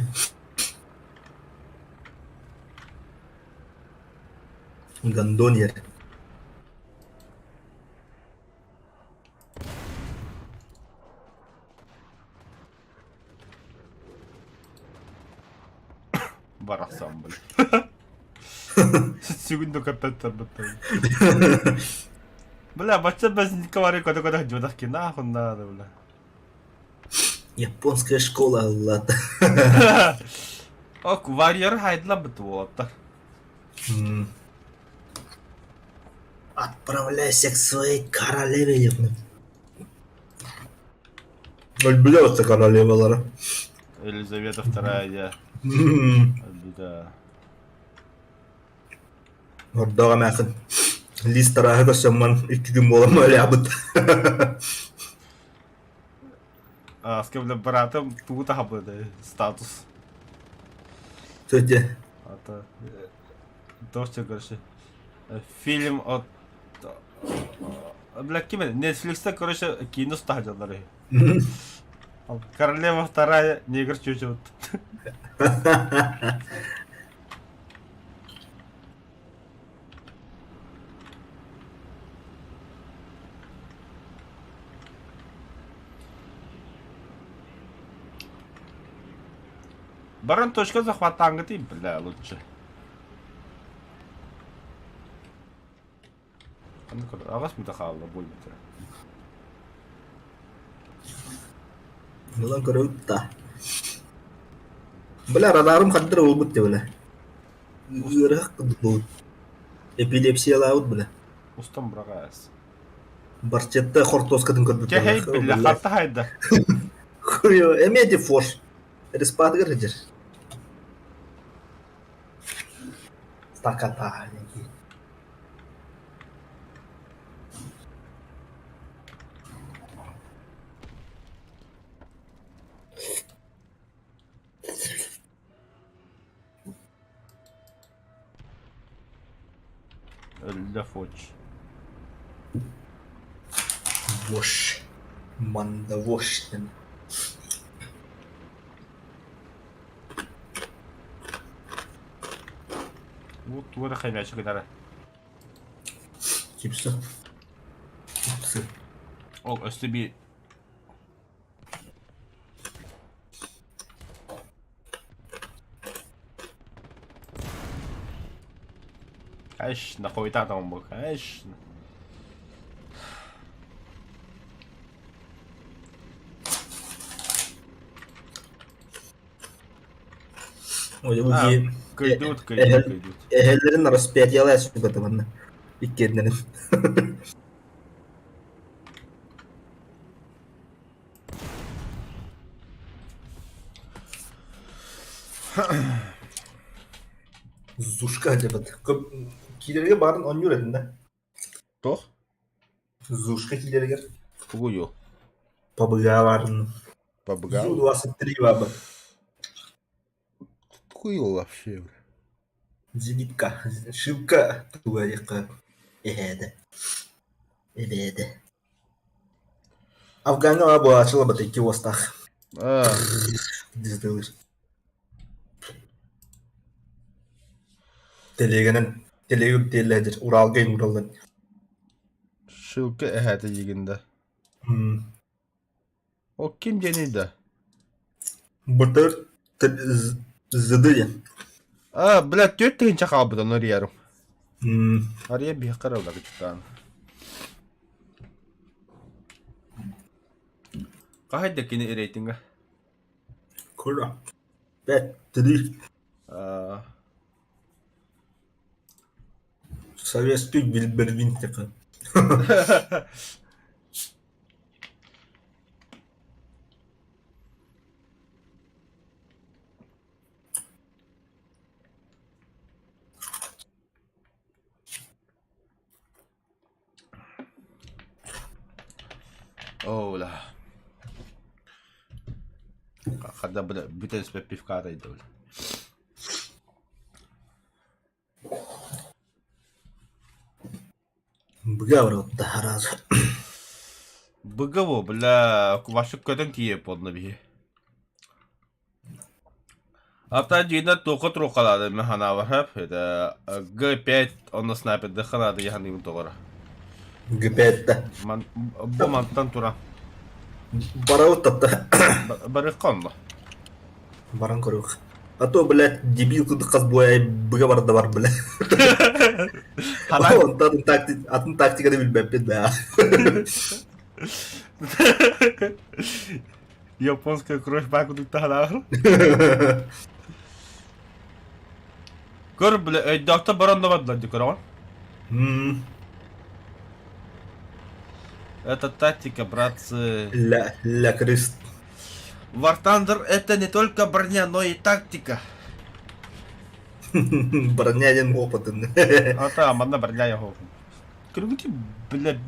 Гондоньер. жүгін дөк әппәттер бұттар. Бля, бача бәзінікке барай көді-көді жодақ кен, ахында да, бля. Японская школа, ладно. Ок, варьер хайдла бұты болаттар. Отправляйся к своей королеве, ебаный. Өлбілеуісті королевалары. Елизавета II, я. Да. Ордаға мәқін. Листараға көсемман 2 күн болам өлі абыт. С кем братом тут хабыды статус. Сөйте. Это тоже, короче, фильм от... Бля, кем это? Netflix'te, короче, кино стадионları. Королева II, негр чуть-чуть. Баран точка захвата ангыты, бля, лучше. Ағас мұтақалыға бөлметі. Бұлан көрі өтті. Бля, радарым қаддыр ол бұтты, бля. Үйіріқ қыды бұл. Эпилепсия лауыт, бля. Устам бұраға әс. Барчетті қортоскатын көрді. Кехей, бля, қатты хайда. Құйо, әмеде фош. Респаты кіргір. Стаката. Ölüde foç. Вош. Манда вош. Bu duvara kaymaya çıkıyor. Kimse. Kimse. O üstü bir... Конечно, хуйта там был, конечно. Ой, bu Кайдут. Ehellerin распятияла sübüdü bana. İlk kendinin. Zuşka acaba. Kilerge barın 10 euro edinde. Кто? Zuşka kilerge. Фугую. Pabıga varın. Побыгал. Зу 23 бабы. Хуй вообще. Зенитка. Шивка. Туарика. Ehede. Ebede. Afgan'a bu açıla batı 2 vostak. Dizdilir. Telegram teledir. Uralgayım Ural'dan. Şılkı ehete yiginde. O kim deniydi? Bıtır zıdı ya. Блядь, 4 тыгын чакабыдан орыярым. Ария bir каралар чутан. Кахайда кини рейтинга. Kura. Bet. Dedi. Советский Бильбервин такой. Оула. Когда bütün себе пивка дойду. Бгавро таразы. Быгово, бля, кувашык көтөн тие подны бие. Апта жина тоқы тұрқалады механа бар хап. Г5 оны снайпер дықанады яханы тоғыра. Гпетта. Бұл манттан тұра. Барау татта. Барық қанды. Баран көрік. А то, блядь, дебил кудыккас буай быга бар да бар, блядь. Хана Онтан атын тактиканы билбеппин да. японская кровь бакудукта хана. Көр, бля, өйдақта баранда бадла декоран. Это тактика, братцы. Ля крест. War Thunder это не только броня, но и тактика. Бронянин опытын. Ата, манда броня его. Круги, бля,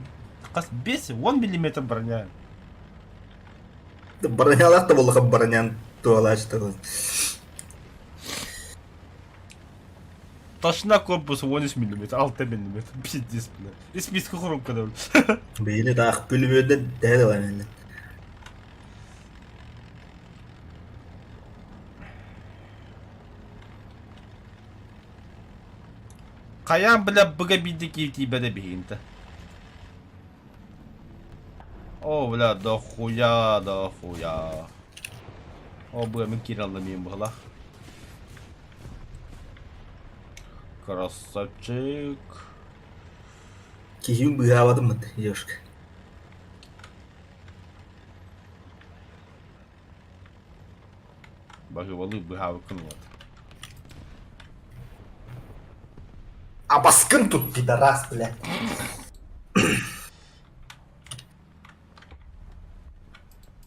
қас 5-10 миллиметр броня. Бронялар да болған бронян туалашты. Толщина корпуса 13 миллиметр, 6 миллиметр, пиздец, бля. И списка хрупка, да. Бейли да ақ бөлімөді дәді бар енді. Қаян, бля, бұға биді кейті бәді бейінті. О, бля, да хуя. О, бұға мен кері аламайын бұғыла. Красавчик. Кейін бұға авадым мұнды, ешкі. Бағы валы бұға авыкын вады. Абаскын тут, пидорас, блядь.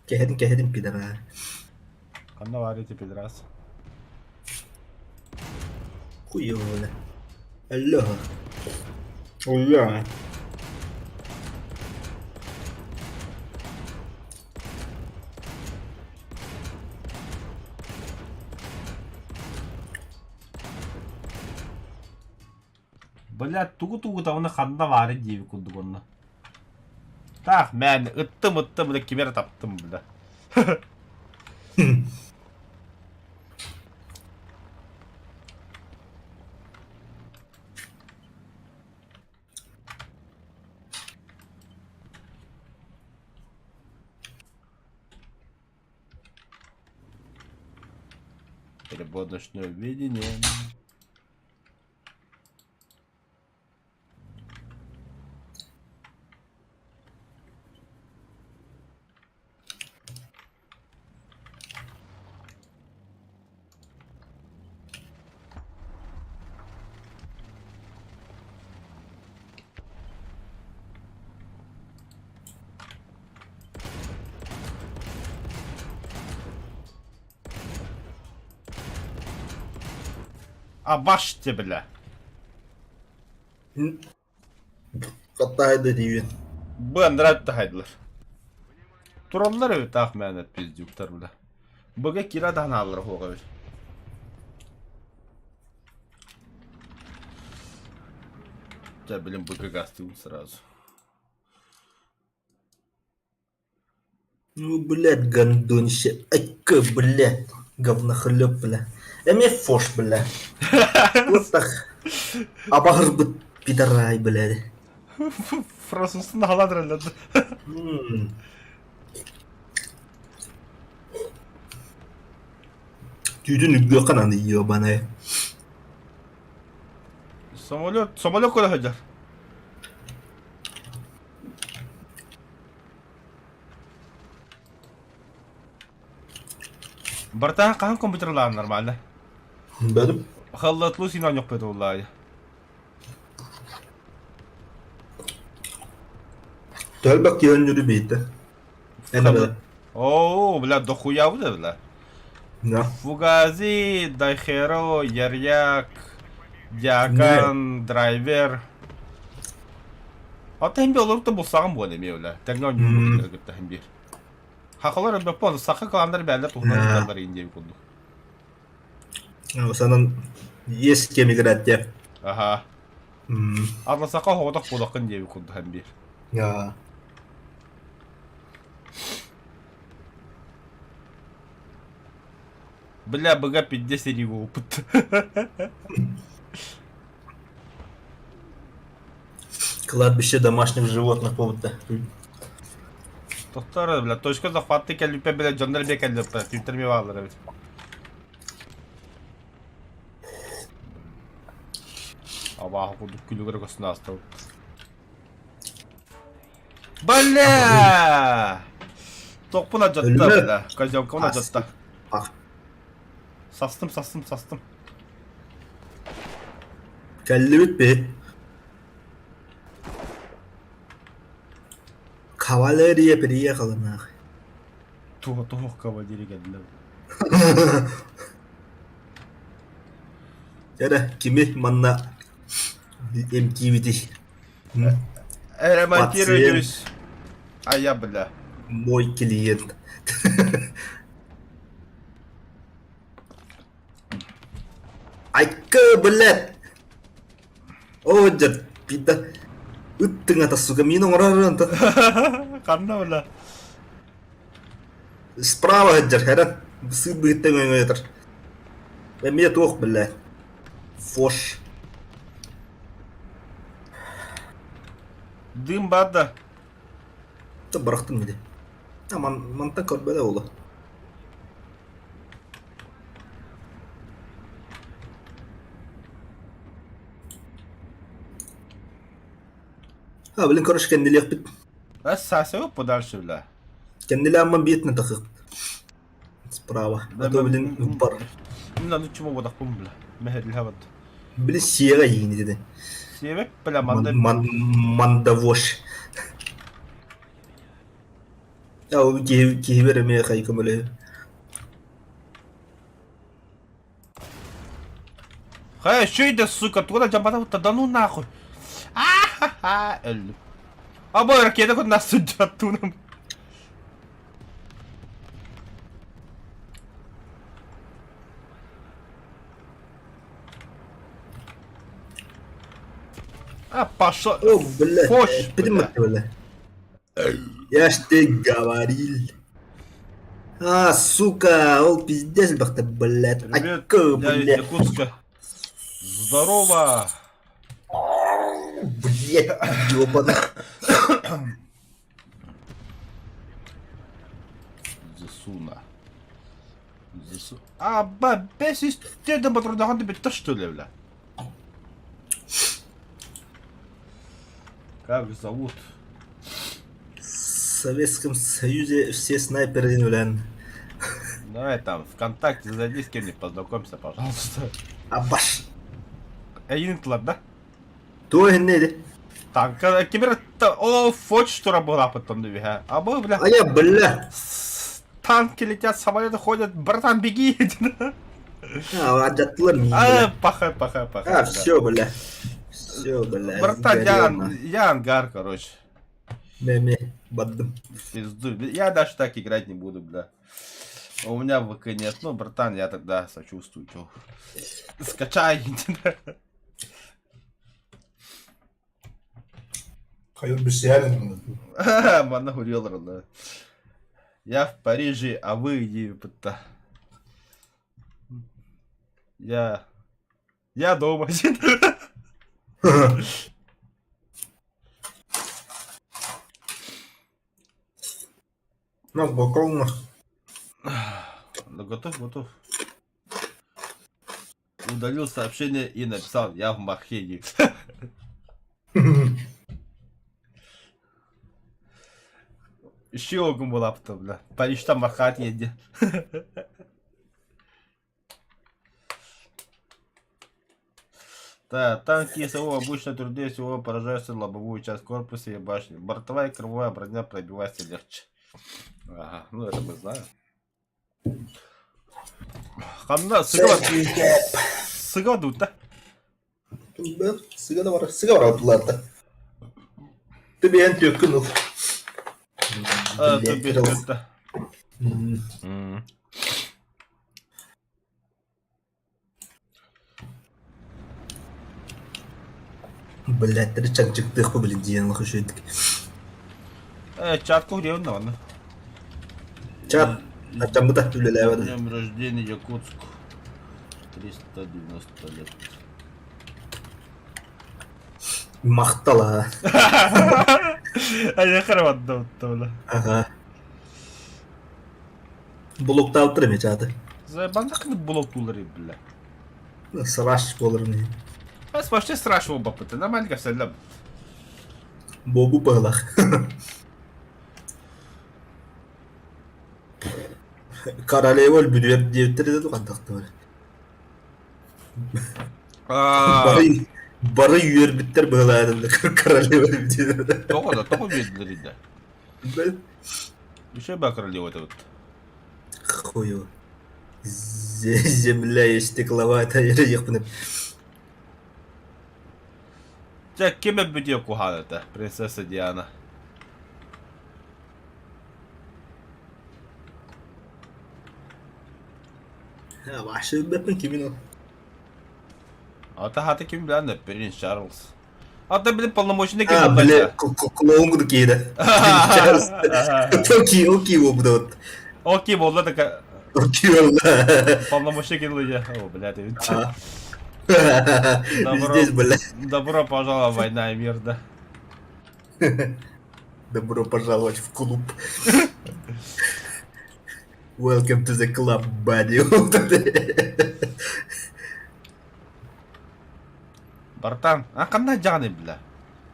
Кехедin, пидорас. Қанда бар еті педрас. Хуёво, бля. Алло. Уя. Бля, тугу тавны қанда бар еді дейбі күнді күнді. Так, мен ұттым, бля, кемер таптым, бля. Перебор ночное видение. А баште, бля. Катайды дейін. Бұл әндірәтті хайдылар. Тұранлар өт ақ мәнет пиздюктар, бля. Бұға кира дағын алыр хоға өт. Да, блин, бұға гастығым сразу. Ну, блядь, гандонище. Айка, блядь. Говнохлеб, бля. Эме фош, бля. Вот так. Абағыр бұт пидорай, блядь. Фрасусын аладыр әлді. Түйдің үгі қананы ебаная. Самолет көді хайдар. Бартаға қаған компьютерларын нормально. Бәдім. Халлатлу синан жоқ беді олай. Тәлбәк келін жүрі бейті. Әні бәді. Ооо, бля, дохуя буде, бля. Да. Фугази, Дайхеро, Ярьяк, Диаган, Драйвер. Ата хембе оларықты болсағым болы ме, бля. Тәңген жүрі кіргітті хембе. Хақылар өбіп болы, сақы қаландар бәлі тұғынан жылдар ендегі күлді. Санын еске миграция. Аха. Атласақа хоғдақ болақын дегі күлді хембе. Я. Бля, бога 50 его опыт. Кладбище домашних животных повода. Тоқтары, бля, точка захватты кәліпе, бля, жондар бе кәліпе, твиттерме бағалар, бля. Абаа кудук күлүгөр көсүн астып. Бля! Топуна жатта Өлмө. бля. Козёмкуна жатта. Ах, Састым. кәллебет бе. Кавалерия приехала нахуй. Тух кавалерия geldiler. Яра, кеме манна MTV'ди. Ремонтируюсь. А я, бля. Мой клиент. Айка, блядь! О, жат, пида. Үттің ата, сука, мені орарынты. Қанна, бля. Справа жар, херан. Сы быттың өңетір. Мен тоқ, блядь. Фош. Дым бада. Та барақтың меді. Манта көрбеді олы. Блин, короче, кәнделек бит. Сасы өп подальше, бля. Кәнделе амман бетіне тақық. Справа. А то, блин, бар. Бля, ну чему водақпым, бля. Мехер лхават. Блин, сиеға ейін деді. Себеп, бля, манда... Мандавош. Ау, кейбер әме қайқым өлі. Хай, что это, сука? Туда жамбата, да ну нахуй. Ахаха, өлі. А бой, ракета код нас судят тунам. А, пошел. О, блядь. Фош, Пидем, бля. Я ж ты говорил. А, сука, ол пиздец бақты, блядь. Ребят, Айка, я из блядь. Якутска. Здорово. Блядь, ёбаный. Засуна. А, ба, без истеда батрудахан тебе то что ли, бля? Как зовут? В Советском Союзе все снайперы нулян. Давай там, ВКонтакте зайди с кем-нибудь, познакомься, пожалуйста. Абаш. Эйнтлад, да? Той нейді? Так, кибер... О, фоч, что работа потом, да, а мы, бля... А я, бля. Танки летят, самолеты ходят, братан, беги! А, аджатлар ми, А, бля. пахай. А, все, бля. Все, бля. Братан, я ангар, короче. Ме, баддым. Пизду. Я даже так играть не буду, бля. У меня в ВК нет. Ну, братан, я тогда сочувствую. Чё. Скачай. Hayır bir şey yani. Мана гурелра, да. Я в Париже, а вы Египта. Я дома. Ну, боком. Ну, готов. Удалил сообщение и написал: я в Махеге. Еще огонь была потом, бля. Париж там махать едет. Да, танки СО обычно труднее всего поражаются лобовую часть корпуса и башни. Бортовая и кормовая броня пробивается легче. Ага, ну это мы знаем. Ханна, сыгал тут, да? Да, sigara attılar. Tabii en yakın. Это. Блядь, ты чак çıktık bu блядь, diyen хушетик. Чатку где он, ладно? Чат, на чем бы так тюлелевады. Днем рождения Якутск. 390 лет. Мақтала. А я хорват да оттуда. Ага. Blokta altırım ya çatı. Заебан как блок тулари, бля. Savaş olur mu? Аз вообще страшного бапыты, нормально кәсәлләп. Бобу пыглах. Королева өлбүдүр дептер деді қандақты бар. Бары үйер біттер бұғылайдымды. Королева өлбүдүр. Тоғы беділер еді. Еще ба королева это вот. Хуево. Земля истекловая-то ехпынып. Тек кеме бүде кухан это, принцесса Диана. Вашы бәпін кемін ол. Ата хаты кем білән де, принц Чарльз. Ата білін полномочный А, кем біле, клоунгуды кейді. Окей, ол бұда от. Окей, болды така Окей, ол. полномочный кем лыжа. О, блядь, Здесь, бля. Добро пожаловать, война и мир, да. Добро пожаловать в клуб. Welcome to the club, buddy. Бартан, а қандай жағаны біля?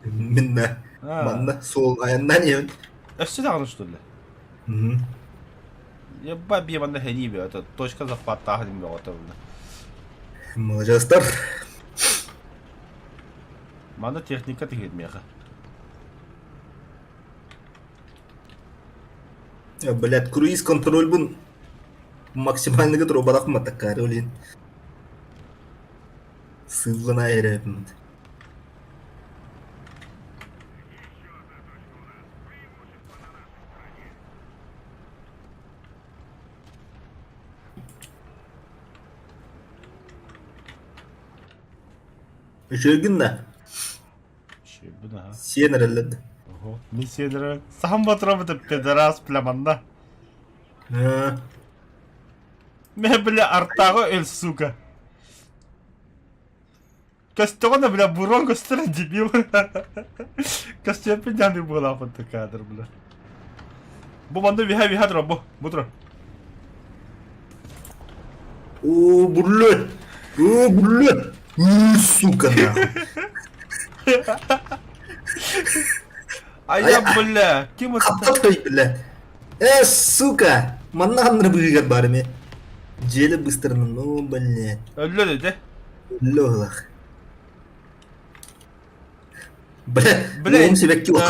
Минна. Манна сол аяннан емен. Өсі жағаны что ли? Еба бейманда хәнибе, это точка захвата ахлим беғата біля. Молодежастар. Манда техника тегедмеға. Блядь, круиз контроль бун. Максимальныгы дробадақ матакары олин. Сыллана әрәпімді. Жөгінна. Шебіна, ха? Сен әрәледі. Ого, мен сендірі сам батырабыды педерас пляманда. Мен біля арттағы өл, сука. Костюмна, бля, бурон костюмна дебил. Костюмпен яны была под кадр, бля. Бу манда виха дро, бу дро. О, блядь! О, блядь! Сука, нахуй! А я, бля, кем это? Капотой, блядь! Сука! Маннағаныр бұғығат барыме. Желі быстырының, о, блядь. Өлі де? Лёглах. Бля, он себя кило.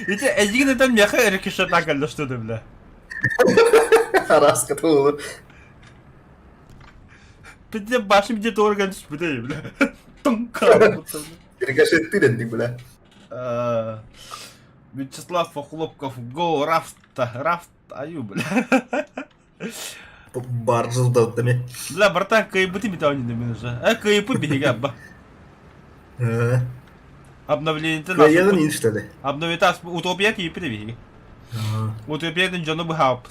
Ите, әйгін етен меха әрекешет ақылды штуды, бля. Раска толы. Пінде башым где-то орган түспіде, бля. Тонка. Рикошет тырендик, бля. Вячеслав Охлопков, го, рафт, аю, бля. Бар жылдаутами. Бля, братан, кайбы ты метауни на меня же. Кайбы бега, ба. Обновление ты Кайядан ин, что ли? Обновить утопия кайбы ты беги. Утопия ты джону бы хаупт.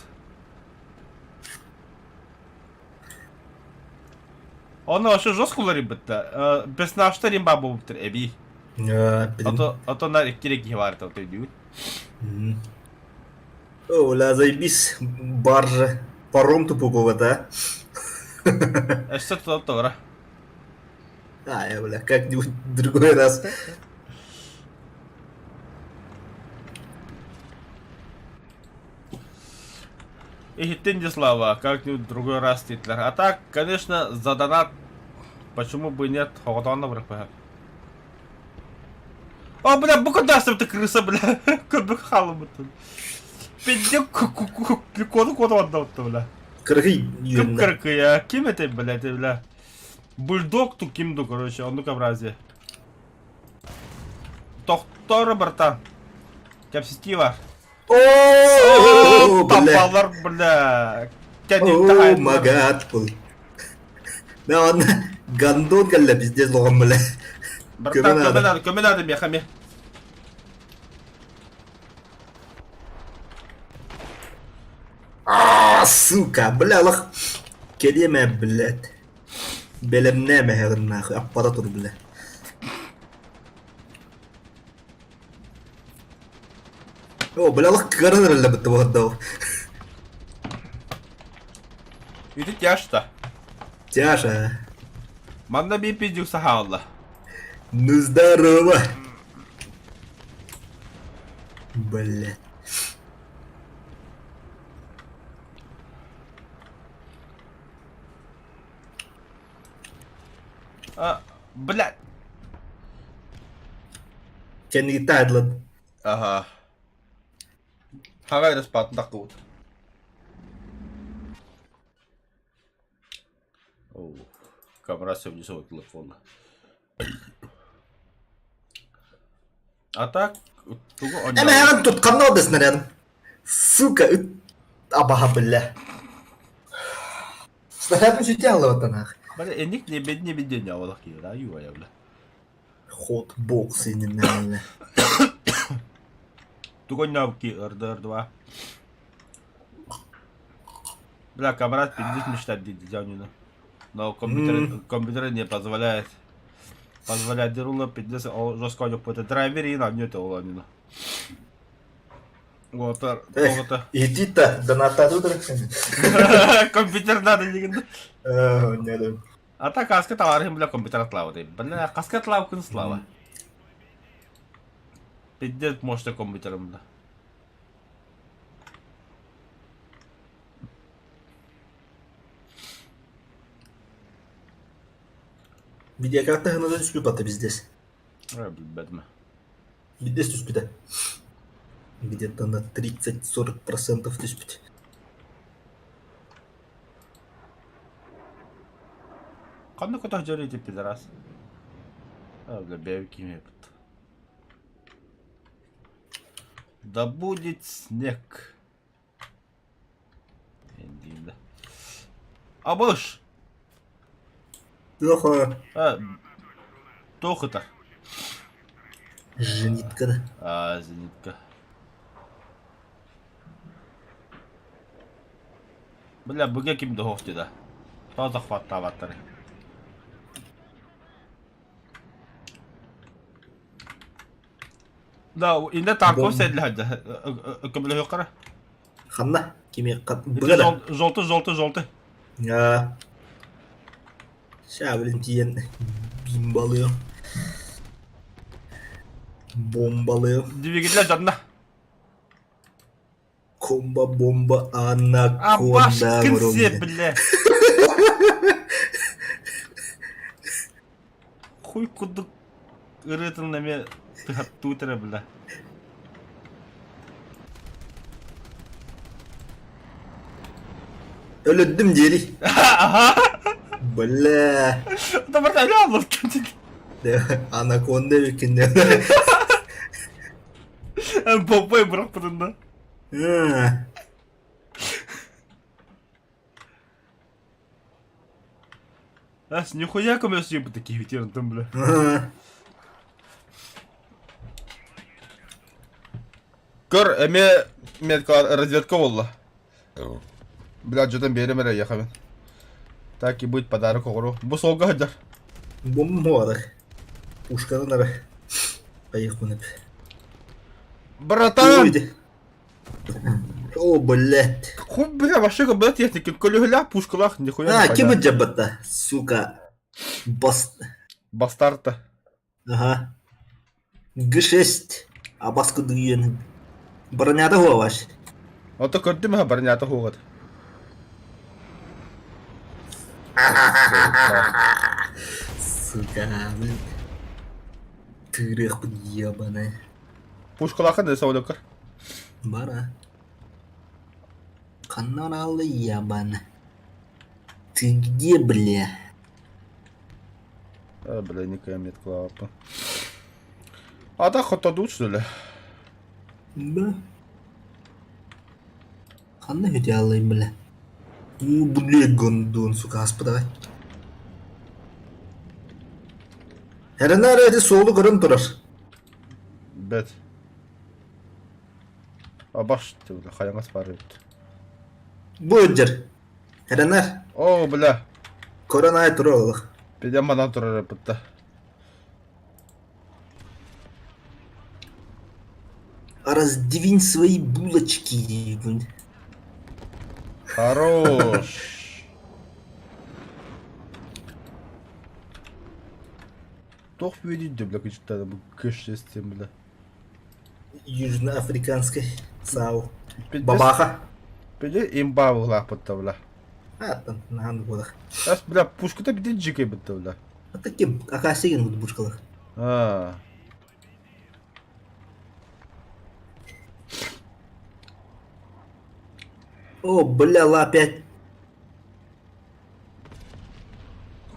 Оны вообще жесткулары бітті. Без нашта римба болыптыр, әби. Ото на кереки бар, это вот идет. О, ла, заебись. Баржа. Паром тупого, да? Что-то тоже. А, бля, как-нибудь в другой раз. И хиттинди слава, как-нибудь в другой раз титлер. А так, конечно, за донат, почему бы нет, хохотон на враг. О, бля, букуда ты крыса, бля, как бы халом тут. Пиздец, коду отдал-то, бля. Кыргый, Кыркы, я, кем это, бля, ты, бля? Бульдог ту кимду, короче, он ну-ка в разе. Доктор, братан. Капсистива. О, бля. Тапалар, бля. О, магат, бля. Да, он гандон, калля, пиздец, логом, бля. Братан, кому надо, мехами? Сука, бля, лох. Келеме, блядь. Белемне мехер, нахуй, аппаратур, бля. О, бля, лох, каранер, ля, бітті вғаддау. И ты тяжто. Тяжа. Манда би пиздюк сахалла. Ну здорово. Блядь. Блядь. Kendi tadladı. Ага. Хагай распад такут. Оу. Камера все внизу телефона. А так, туго Ama hemen tutkanlı odasına dedim. Сука. Abaha billah. Снаряд уже тягла вот она. Бля, эник не бедни бедня валах кира, юая, бля. Ход боксы не надо. Туго навки РДР-2. Бля, камера 50 мечтать дядянина. Но компьютер не позволяет. Позволяет деруло 50, жестко не по драйвер и на нёте оланина. Вот, вот. Иди-то, да на та тут. Компьютер надо не. Не да. А так каска товарищем бля компьютер отлавы. Бля, каска отлавы кун слава. 50 может компьютером да. Videokartta hızlı düşkü batı bizdes. Бедме. Bizdes düşkü de. Где-то на 30-40% düşkü. Кандай куда жарите, пидорас? Бля, бевки мне. Да будет снег. Индина. Абыш! Yok Тохо-то. Женитка да. Зенитка. Бля, бүге кимді хоқты да. Таза хватта аваттары. Да, инде танков сәділі хәдді. Көмілі хоққара. Ханна. Kime kat. Bıga da. Жолты. Ya. Şabilin diyen bimbalıyor. Bombalıyor. Двигателя жанна. Komba bomba anakonda Башкин var се, onda. бля. Хуй кудук ырытын неме тутыры, бля. Öldüm diyeli. Bля. Да братан, я ловкин. Anakonda ülkünde. Бобой брат подында. Ас, нихуя көмес жебі таких ветерантым, бля. Көр, эме разведка болла. Бля, жөтен берем әрі яқамен. Так и будет подарок оғыру. Бұл солға хаджар. Bomba var. Ушканы нара. Поехали. Братан! О, блядь. Хуй, бля, вообще как бы техники. Колюгля, пушкалах, нихуя не Kim понятно. acaba? Сука. Бастарта. Ага. G6. А басқа дүйен. Броняда ховаш. Ото көрдім ха барнята хоғад. Сука. Тырық бұл ебаны. Пушкалаха не саудакар. Бара. Канаралы ебаны. Ты где, бля? Бля, никакая метка лапа. А так хоть тут что ли? Да. Қандай өте алай, бля. Блядь, гондон, сука, аспыдағай. Әрін әрі солы көрін тұрар. Бет. А баш, ты бля, хаяңа спарывает. Бұл өтжер. Әрін әр. О, бля. Көрін ай тұры олық. Пидем мана турары пытта. Раздвинь свои булочки. Хорош. Тох видите, бля, какие-то кэш-систем, бля. Южноафриканской САУ. Пиздец. Бабаха. Пиди имба вылапытта, бля. Аттан, нахан болах. Ас, бля, пушка-то биди джикай бітті, бля. Таким акасеген буду бушкалах. А. О, бля, опять.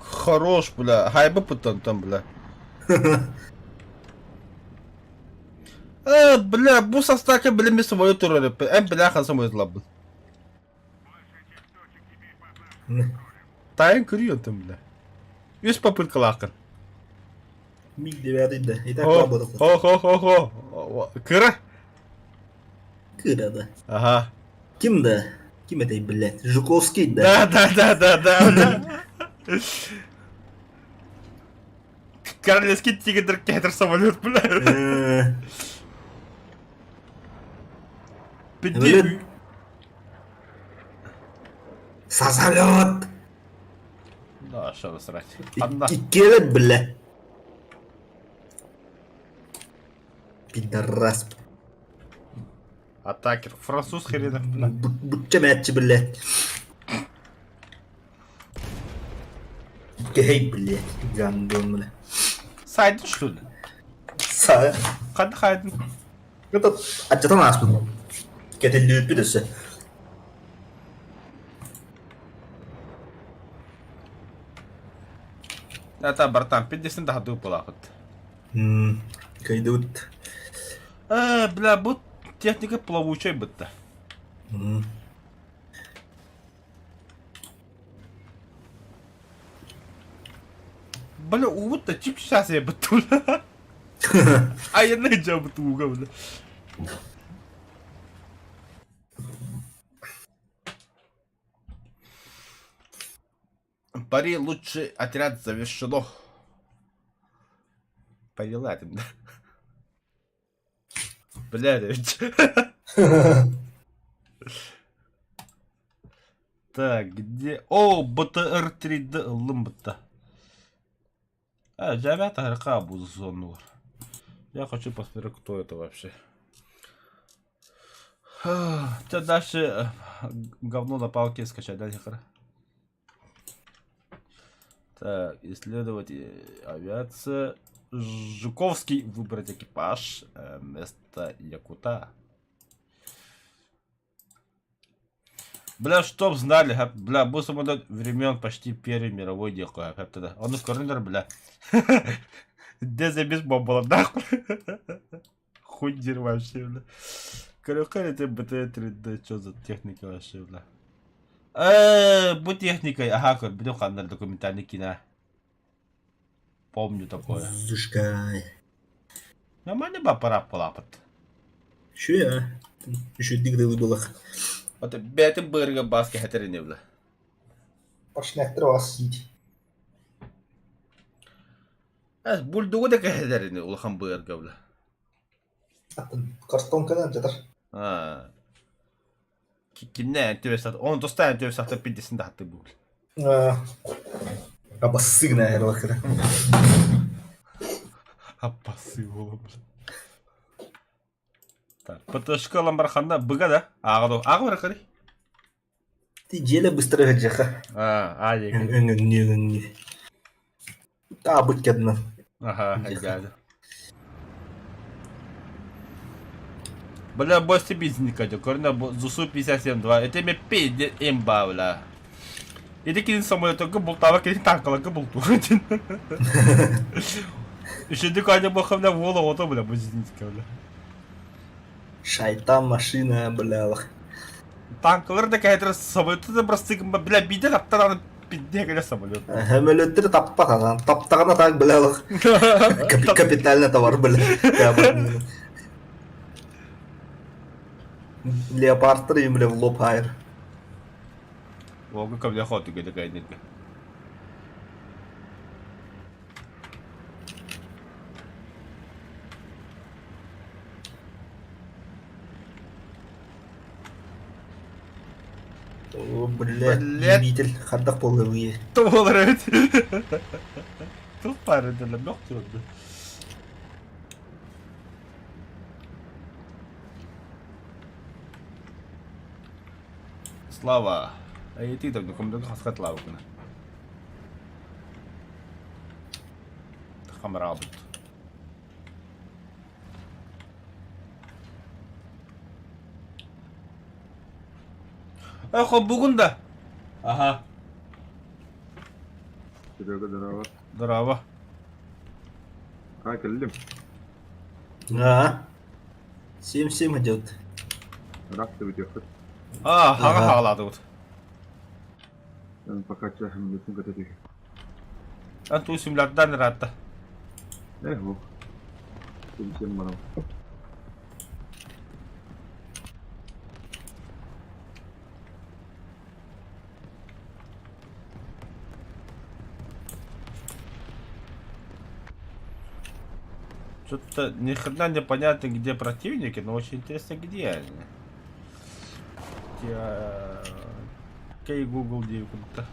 Хорош, бля. Хайба пытан там, бля. Бля, bu sastaki bilimi самолет турары. Бляха самолет лабын. Тайын көрüyor там, бля. 100 попытка лакын. Миг девятый, да. И так работал. Хо. Кыра? Кыра, да. Ага. Ким, да? Ким это, блядь? Жуковский, да? Да. Королевский тигр кетер самолет, бля. Öyle. Сазалет! Да, что насрать. Келет, бля. Пидорас. Атакер. Француз хренов, бля. Бутча мячи, блядь. Гей, блядь. Гандон, бля. Сайдын, что ли? Са. Қанды хайдын? Это отчета нас был. Какая-то любит. Это, братан, 50 дахду полахат. Кайдут. Бля, bu техника плавучая бітті. Бля, увыт-то чип сейчас я бітті, бля. А я найджа бітті уға, бля. Пари лучший отряд завершено. Пари ладен, да? Бля, ведь. Так, где? О, БТР-3D лымбата. Ребята, река буду зону. Я хочу посмотреть, кто это вообще. Что дальше? Говно на палке скачать, да, Нихара? Так, исследовать авиация. Жуковский выбрать экипаж. Место Якута. Бля, чтоб знали, бля, был самолет времен почти Первой мировой декой. Он в корнер, бля. Где забез бомбала, нахуй. Хуй вообще, бля. Какая это БТ-3D, что за техника вообще, бля. Будь техникой, ага, будем канал документальный кино. Помню такое. Зушкай. Нормально бы аппарат полапать. Че я? Еще дигдалы было. Вот беты бырга баски хатерине, бля. Пошняк тросить. Бульдугу да хатерине, улахан бырга, бля. Картонка да, жатар. Кине, тювесат. Он достаем тювесат 50 даты был. Абассыгна, я лохера. Апасы болом, бля. Так, ПТшка ламбарханда быга, да? Ағы бар қарай? Ты желе быстро хаджаха. Егі. Та быть кедна. Ага, айгады. Бля, бости бизника, корна зусу 57-2. Это мне пиздец имба, бля. И такие самолеты губултава, какие танкала губулту. Еще диканя бахавля в голову, то, бля, бизника, бля. Шайтан машина, бля. Танкалар да кайдыр самолеты да простыгым, бля, бидер аптараны пиддегеле самолет. Хэмэлөттер таппатан, таптагана так, бля. Капитальный товар, бля. Леопард 3, бля, в лоб хайр. Ого, ко мне охота, говорит, такая нитка. О, бля, любитель хардах половые. Что нравится? Тупар эдерлер мёктү. Слава. Эй, ты там комнату хаскатлау кына. Хамрабыт. Эх, бүгін да. Ага. Серега, здорово. Здорово. Келдім. Сем идет. Рахты өтеқті. Хаға Ага. хағалады бұд. Мен пока чахым бетін көтетек. Анту симулятдан ратта. Бұл. Сен барам. Что-то ни хрена не понятно, где противники, но очень интересно, где они. Кей Google где-то.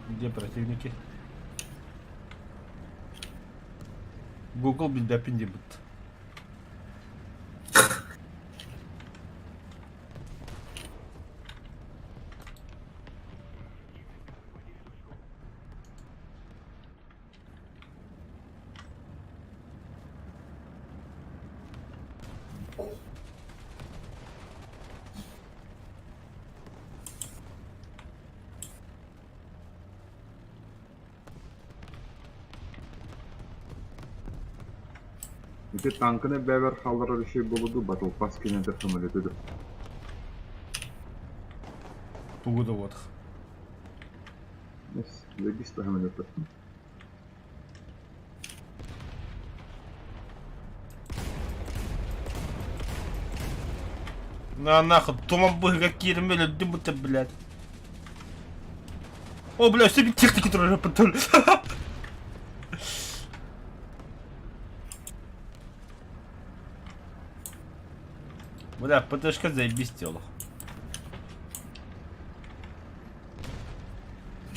Где противники? Google беда пиндибут. Өте танкыны бәбір қалдырар үшей болуды, батыл пас кенеті самолеті. Погода вот. Нес, легиста самолеті. На нахуй, туман быга кирмели дымыта, блядь. О, блядь, все техники тоже потом. Бля, ПТшка заебись тело.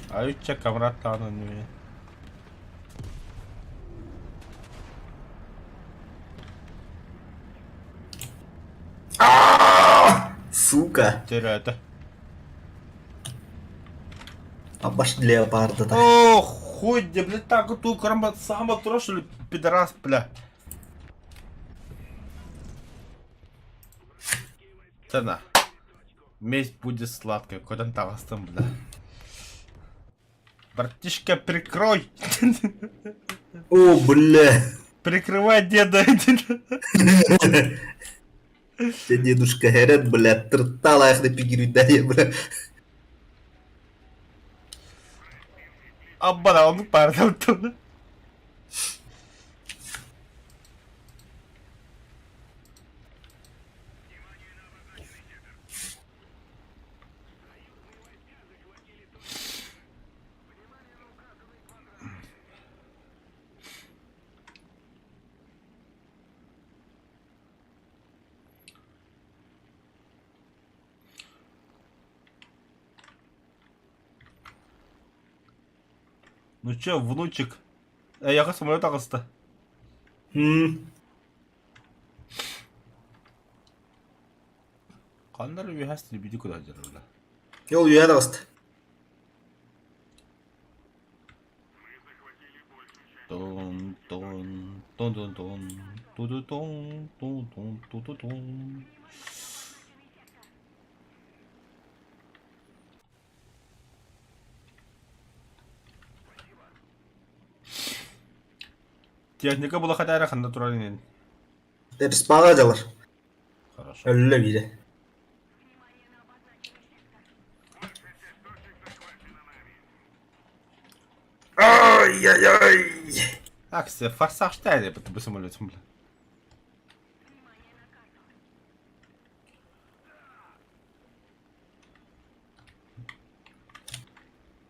А ю че камратана не. Сука. Теряет. Обошли леопарда. Да. О, хуй, блядь, так вот укрома сама трошили, пидорас, бля. Цена. Месть будет сладкая, куда там там, бля. Братишка, прикрой! О, бля. Прикрывай деда! Ты дедушка Хэрет, бля, тыртала их на пигирюдае, бля. Аббана, он пардон тут. Ну чё, внучек? Я самолет ағысты. Қандар үйәсті биді көді ажырылды. Йол, я раст. Тон, тон, тон, тон, тон, туду тон, тон, тон, туду тон. Техника была хотя бы натуральный. Респаға жалар. Хорошо. Өлі бейді. Ай-яй-яй. Акция, форсаж тайны, потому самолетом, бля.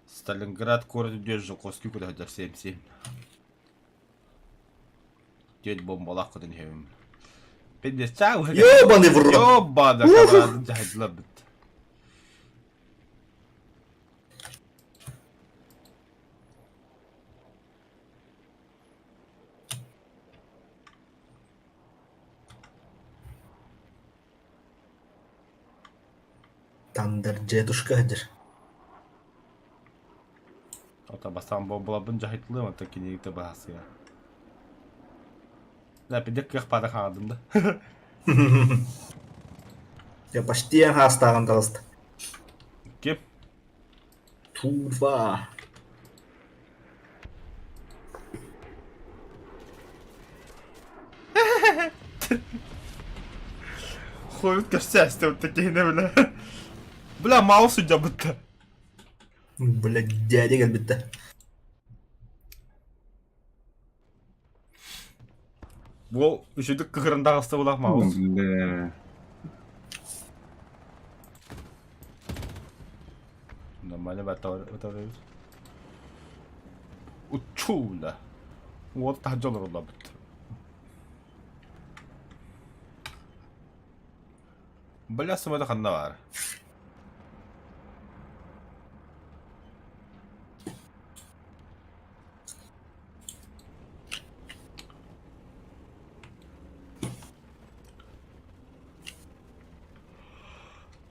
Сталинград, город держи, коски куда хотя 7-7. Дед бомбалах куда не хевим. 50 чау. Ёбаный в рот. Ёбана, камрад, джахид лабит. Тандыр жетушка жер. Ота бастан болабын жахитлы ата кинегите басы я. Да пидек кых пада хадым да. Я почти хастаган таласт. Кеп Турфа. Хойт кастасты вот такие не бля. Бля маусу жабытты. Блядь, дядя как будто. Ол үшүдүк кыгырындагысы булак маус. Бля. Нормально батар. Учула. Вот так жолор да бит. Бля сымада канда бар.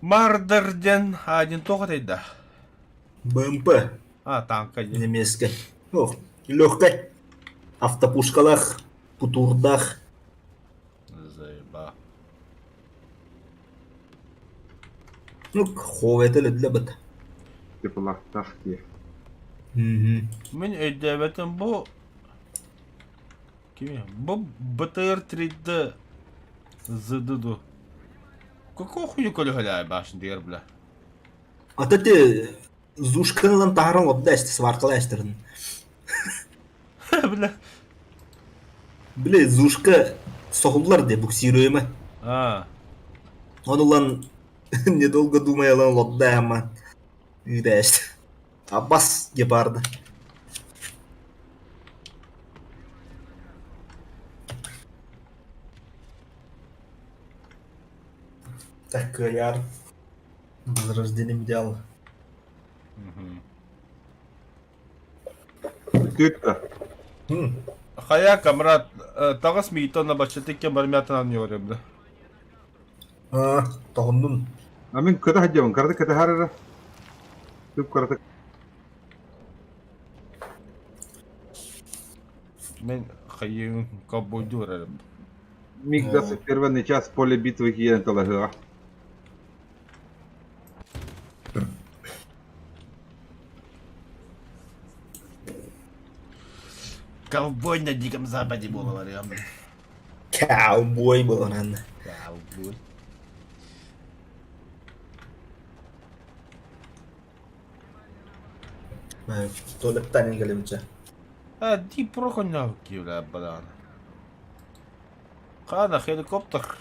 Мардерден один тоғы дейді. БМП. Танка є. Немецкая. Ох, легкая. Автопушкалах, путурдах. Заеба. Ну, ховетелі для біт. Типа лахтахки. Мен өйдәбәтім бұ... Кеме? Бұ БТР-3-ді зыдыду. Какого хуя колі галяй башын дейір, бля? Ата те зушканлан тағырын отдасты сварқылаштырын. Бля. Бля, зушка соғылар де буксируема. Онылан недолго думаялан лотдайма. Үйдәшті. Аббас гепарды. Так, яр. Возрождением идеала. Тютка. Хая, камрад, тағыс мейтона бачы теккен бар мятынан йорем, бля. Тоғындым. А мен кыта хаджабын, карты кыта харыра. Туп карты. Мен хайын кабойду варарым. МиГ-21 час поле битвы киен талагыга. Ковбой на Диком Западе было варям. Каубой был он. Ковбой. Туалеттан келемче. Ди прохонав кивля, бля. Қана хеликоптер.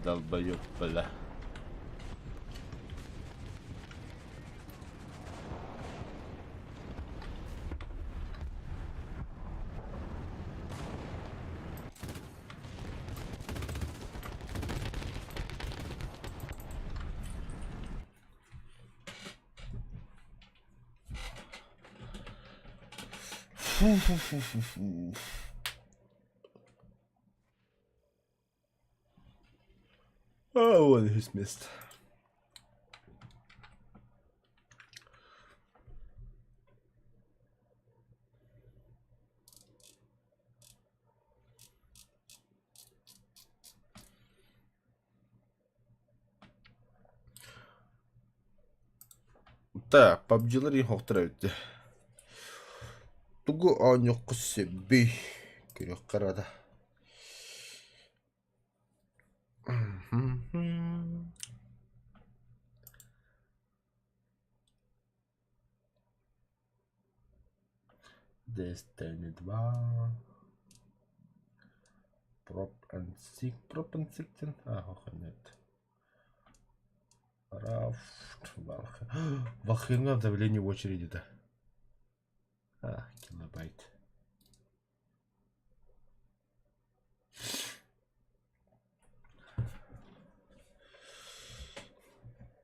Долбоёб, бля. Фу-фу-фу-фу-фу. Oh, what is missed? Так, PUBG-лар хоқтыра өтті. Тугу аñoq себби көрөк карада. Destiny 2. Prop and Sick. Оханет. Рафт. Вахрена давление в очереди-то. Килобайт.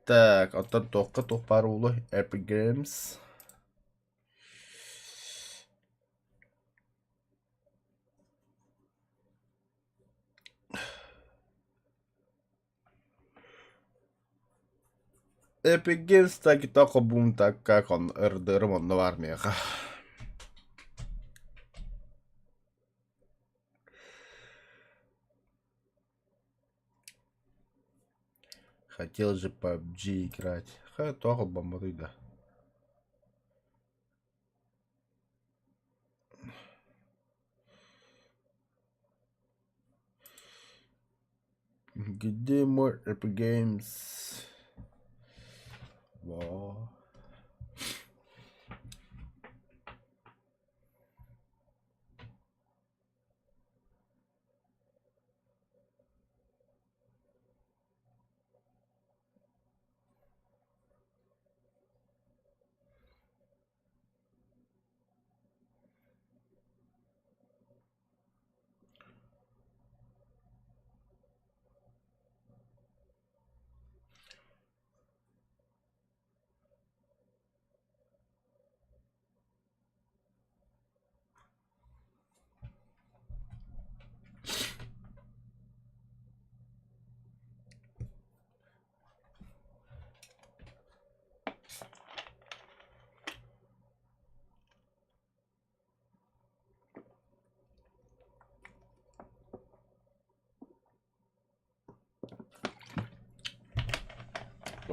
Так, оттан тоққа тоқпарулы Epic Games. Epic Games таки тоққа бум такка кон ырдырым онны бар меха. Хотел же PUBG играть. Тоққа бомбады да. Где мой Epic Games? Во.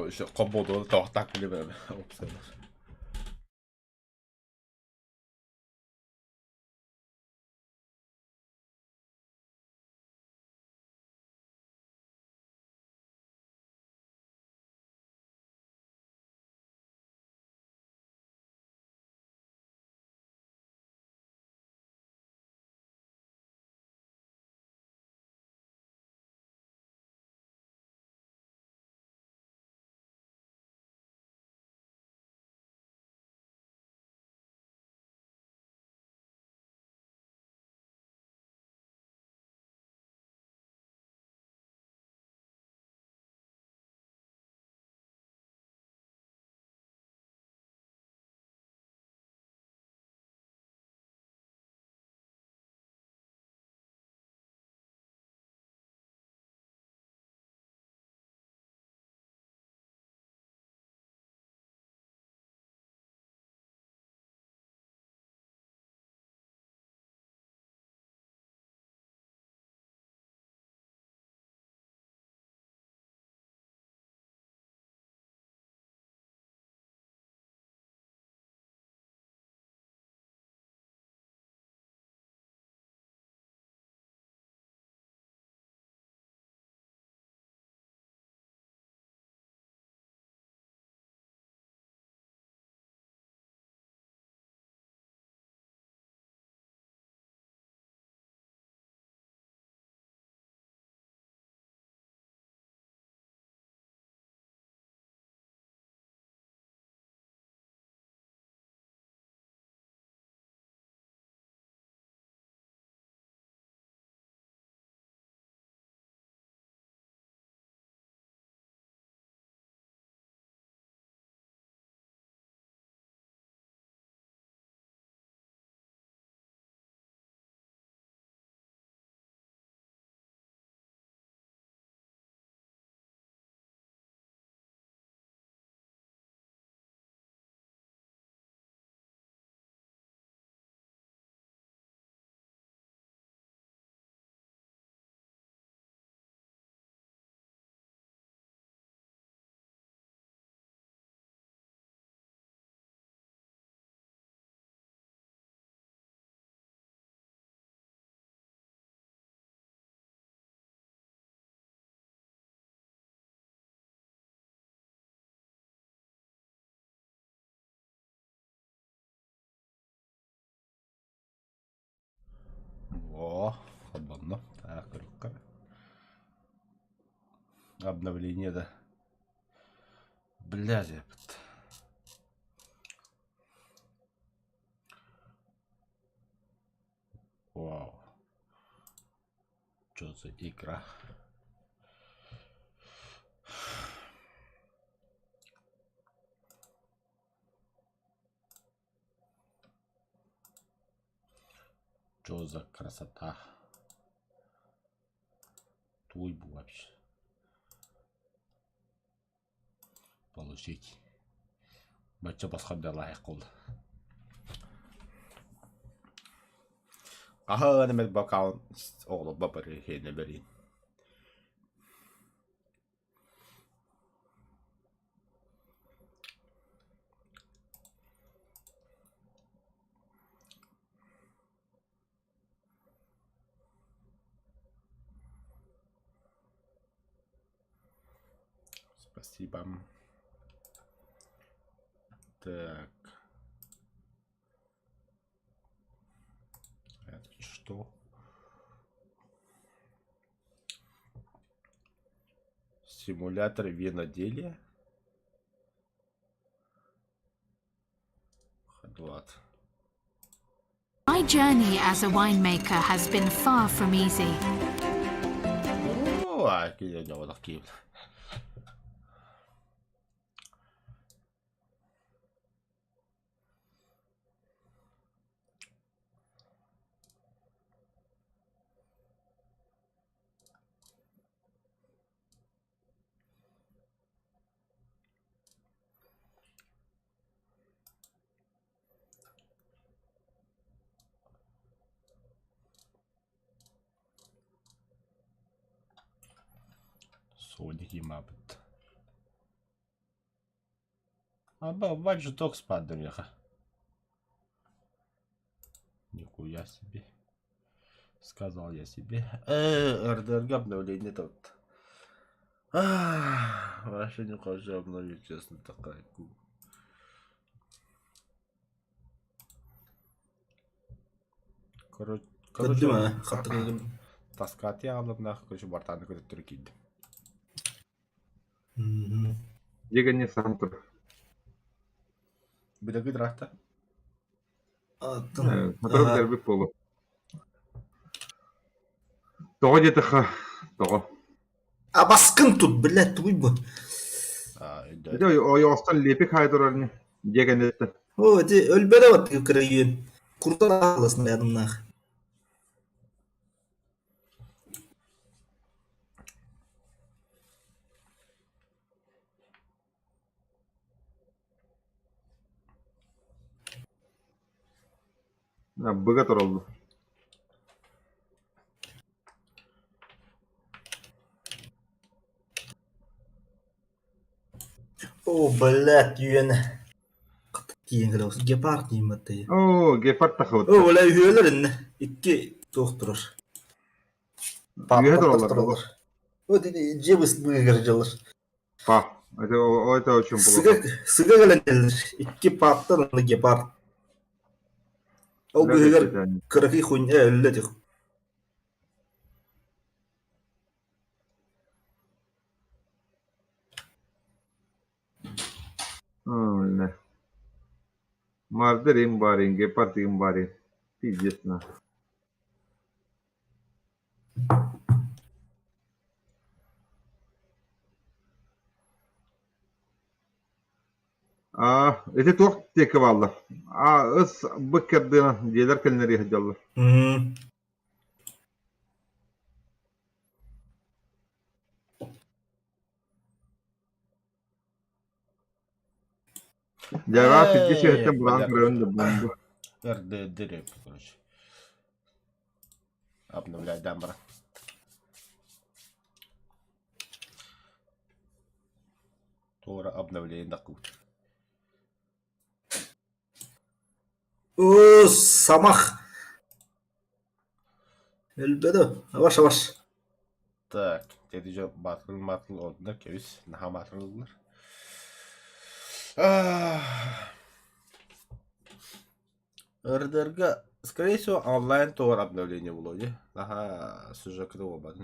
İşte komodo tohtak bile böyle. Opsaylar. Во, свободно. Так, рука. Обновление, да. Бля, ребят. Вау. Что за игра? Что за красота? Туйбу вообще. Получить. Бача басқанда лайық болды. Ағаны мен бақауын оғылы бапыры хейіне берейін. Спасибо. Так. Это что? Симулятор виноделия. Ходват. My journey as a winemaker has been far from easy. О, я не вот такие. Соники мабыт. Аба, ваджу ток спадом яха. Нихуя себе. Сказал я себе. РДР обновление тут. Вообще не хочу обновить, честно, такая куб. Көрді ма? Қатты көрдім. Таскати алып нахуй, короче, бартаны көтіп түрі кейді. Деген не сантыр. Білегі дырақта. Моторы дәрбек болу. Тоғы деті ха. Тоғы. А басқын тут, блядь, туй bu. Ede oyostan lepik haydırarını. Деген etті. О, де өлбеді баттығы кірейін. Құртан ағыласын ядымнақ. Бұға тұралды. О, блядь, үйені. Қытық кейін кірі гепард дейм бәтті. О, гепард тақы О, олай үйелер інні. Икке тоқтырыр. Үйе тұралар. О, дейді, жебіс бұғыр жылыр. Па, это очень плохо. Сыға кәлін елдір. Икке паттан оны гепард. Ол бұғыр кіріқи хуйн өлі дек. Öyle. Marderim bari, gepartayım bari. Pizdet na. Это toch teke valla. Is bıkkırdığına diyeler kelleri hediyalar. Cevap etki şehirten buran kırığında bulundu. РДР, короче. Обновлять дамбра. Тора обновление на кут. О, самах. Өлбеді. Аваш, аваш. Так, dedi jo batıl olduğunda keviz. Naha batıldılar. РДР, скорее всего, онлайн товар обновление было, Ага, сюжет оба.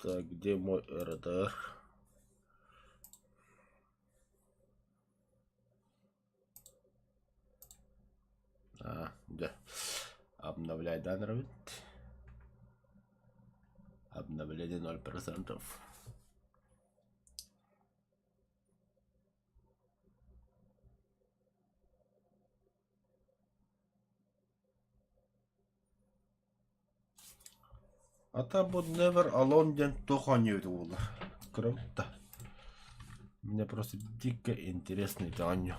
Так, где мой РДР? Да. Обновляй данный. Обновление 0%. Ата bu Never Alone ден туханıyor oldu. Круто. Мне просто дико интересный Таню.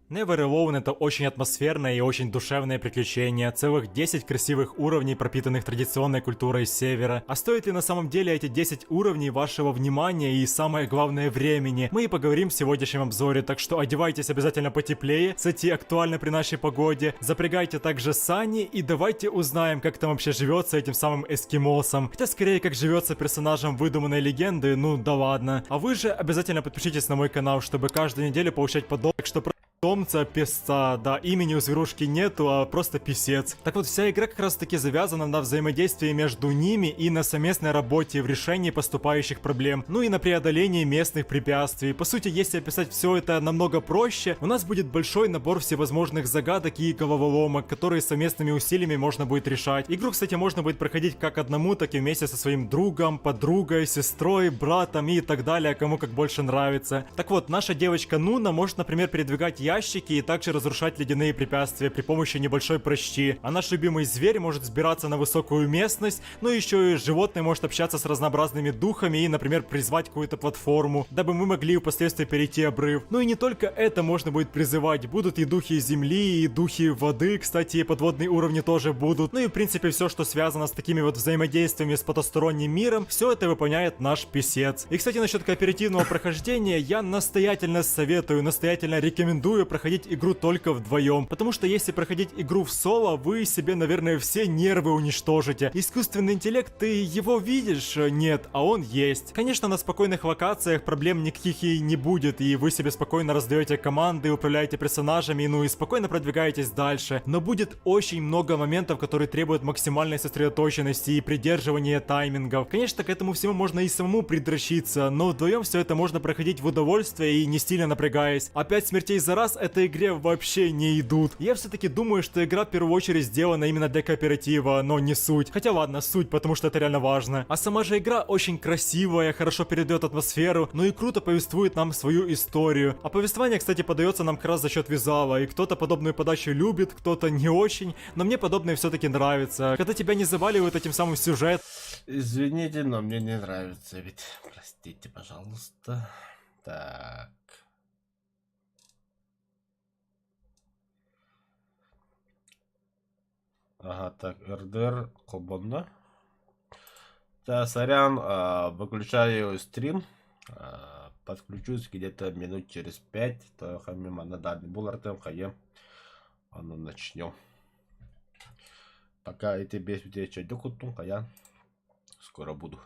Never Alone — это очень атмосферное и очень душевное приключение, целых 10 красивых уровней, пропитанных традиционной культурой Севера. А стоит ли на самом деле эти 10 уровней вашего внимания и, самое главное, времени? Мы и поговорим в сегодняшнем обзоре, так что одевайтесь обязательно потеплее, кстати, актуально при нашей погоде, запрягайте также сани и давайте узнаем, как там вообще живется этим самым эскимосом. Хотя скорее, как живется персонажем выдуманной легенды, ну да ладно. А вы же обязательно подпишитесь на мой канал, чтобы каждую неделю получать подобное, так что питомца, песца, да, имени у зверушки нету, а просто писец. Так вот, вся игра как раз таки завязана на взаимодействии между ними и на совместной работе в решении поступающих проблем, ну и на преодолении местных препятствий. По сути, если описать все это намного проще, у нас будет большой набор всевозможных загадок и головоломок, которые совместными усилиями можно будет решать. Игру, кстати, можно будет проходить как одному, так и вместе со своим другом, подругой, сестрой, братом и так далее, кому как больше нравится. Так вот, наша девочка Нуна может, например, передвигать ящики и также разрушать ледяные препятствия при помощи небольшой прощи. А наш любимый зверь может взбираться на высокую местность, но еще и животное может общаться с разнообразными духами и, например, призвать какую-то платформу, дабы мы могли впоследствии перейти обрыв. Ну и не только это можно будет призывать, будут и духи земли, и духи воды, кстати, и подводные уровни тоже будут. Ну и в принципе все, что связано с такими вот взаимодействиями с потусторонним миром, все это выполняет наш писец. И, кстати, насчет кооперативного прохождения я настоятельно советую, настоятельно рекомендую проходить игру только вдвоем, потому что если проходить игру в соло, вы себе, наверное, все нервы уничтожите. Искусственный интеллект, ты его видишь? Нет, а он есть. Конечно, на спокойных локациях проблем никаких и не будет, и вы себе спокойно раздаете команды, управляете персонажами, ну и спокойно продвигаетесь дальше. Но будет очень много моментов, которые требуют максимальной сосредоточенности и придерживания таймингов. Конечно, к этому всему можно и самому придрочиться, но вдвоем все это можно проходить в удовольствие и не сильно напрягаясь. А 5 смертей за раз этой игре вообще не идут. Я все-таки думаю, что игра в первую очередь сделана именно для кооператива, но не суть. Хотя ладно, суть, потому что это реально важно. А сама же игра очень красивая, хорошо передает атмосферу, ну и круто повествует нам свою историю. А повествование, кстати, подается нам как раз за счет визуала, и кто-то подобную подачу любит, кто-то не очень, но мне подобное все-таки нравится. Когда тебя не заваливают этим самым сюжет. Извините, но мне не нравится, ведь простите, пожалуйста. Так. Ага, так, РДР Кобонда. Да, сорян, выключаю стрим. Подключусь где-то минут через 5. То хамим анадальный булартем хаем. Начнем. Пока эти беседы чайдокутун, я скоро буду.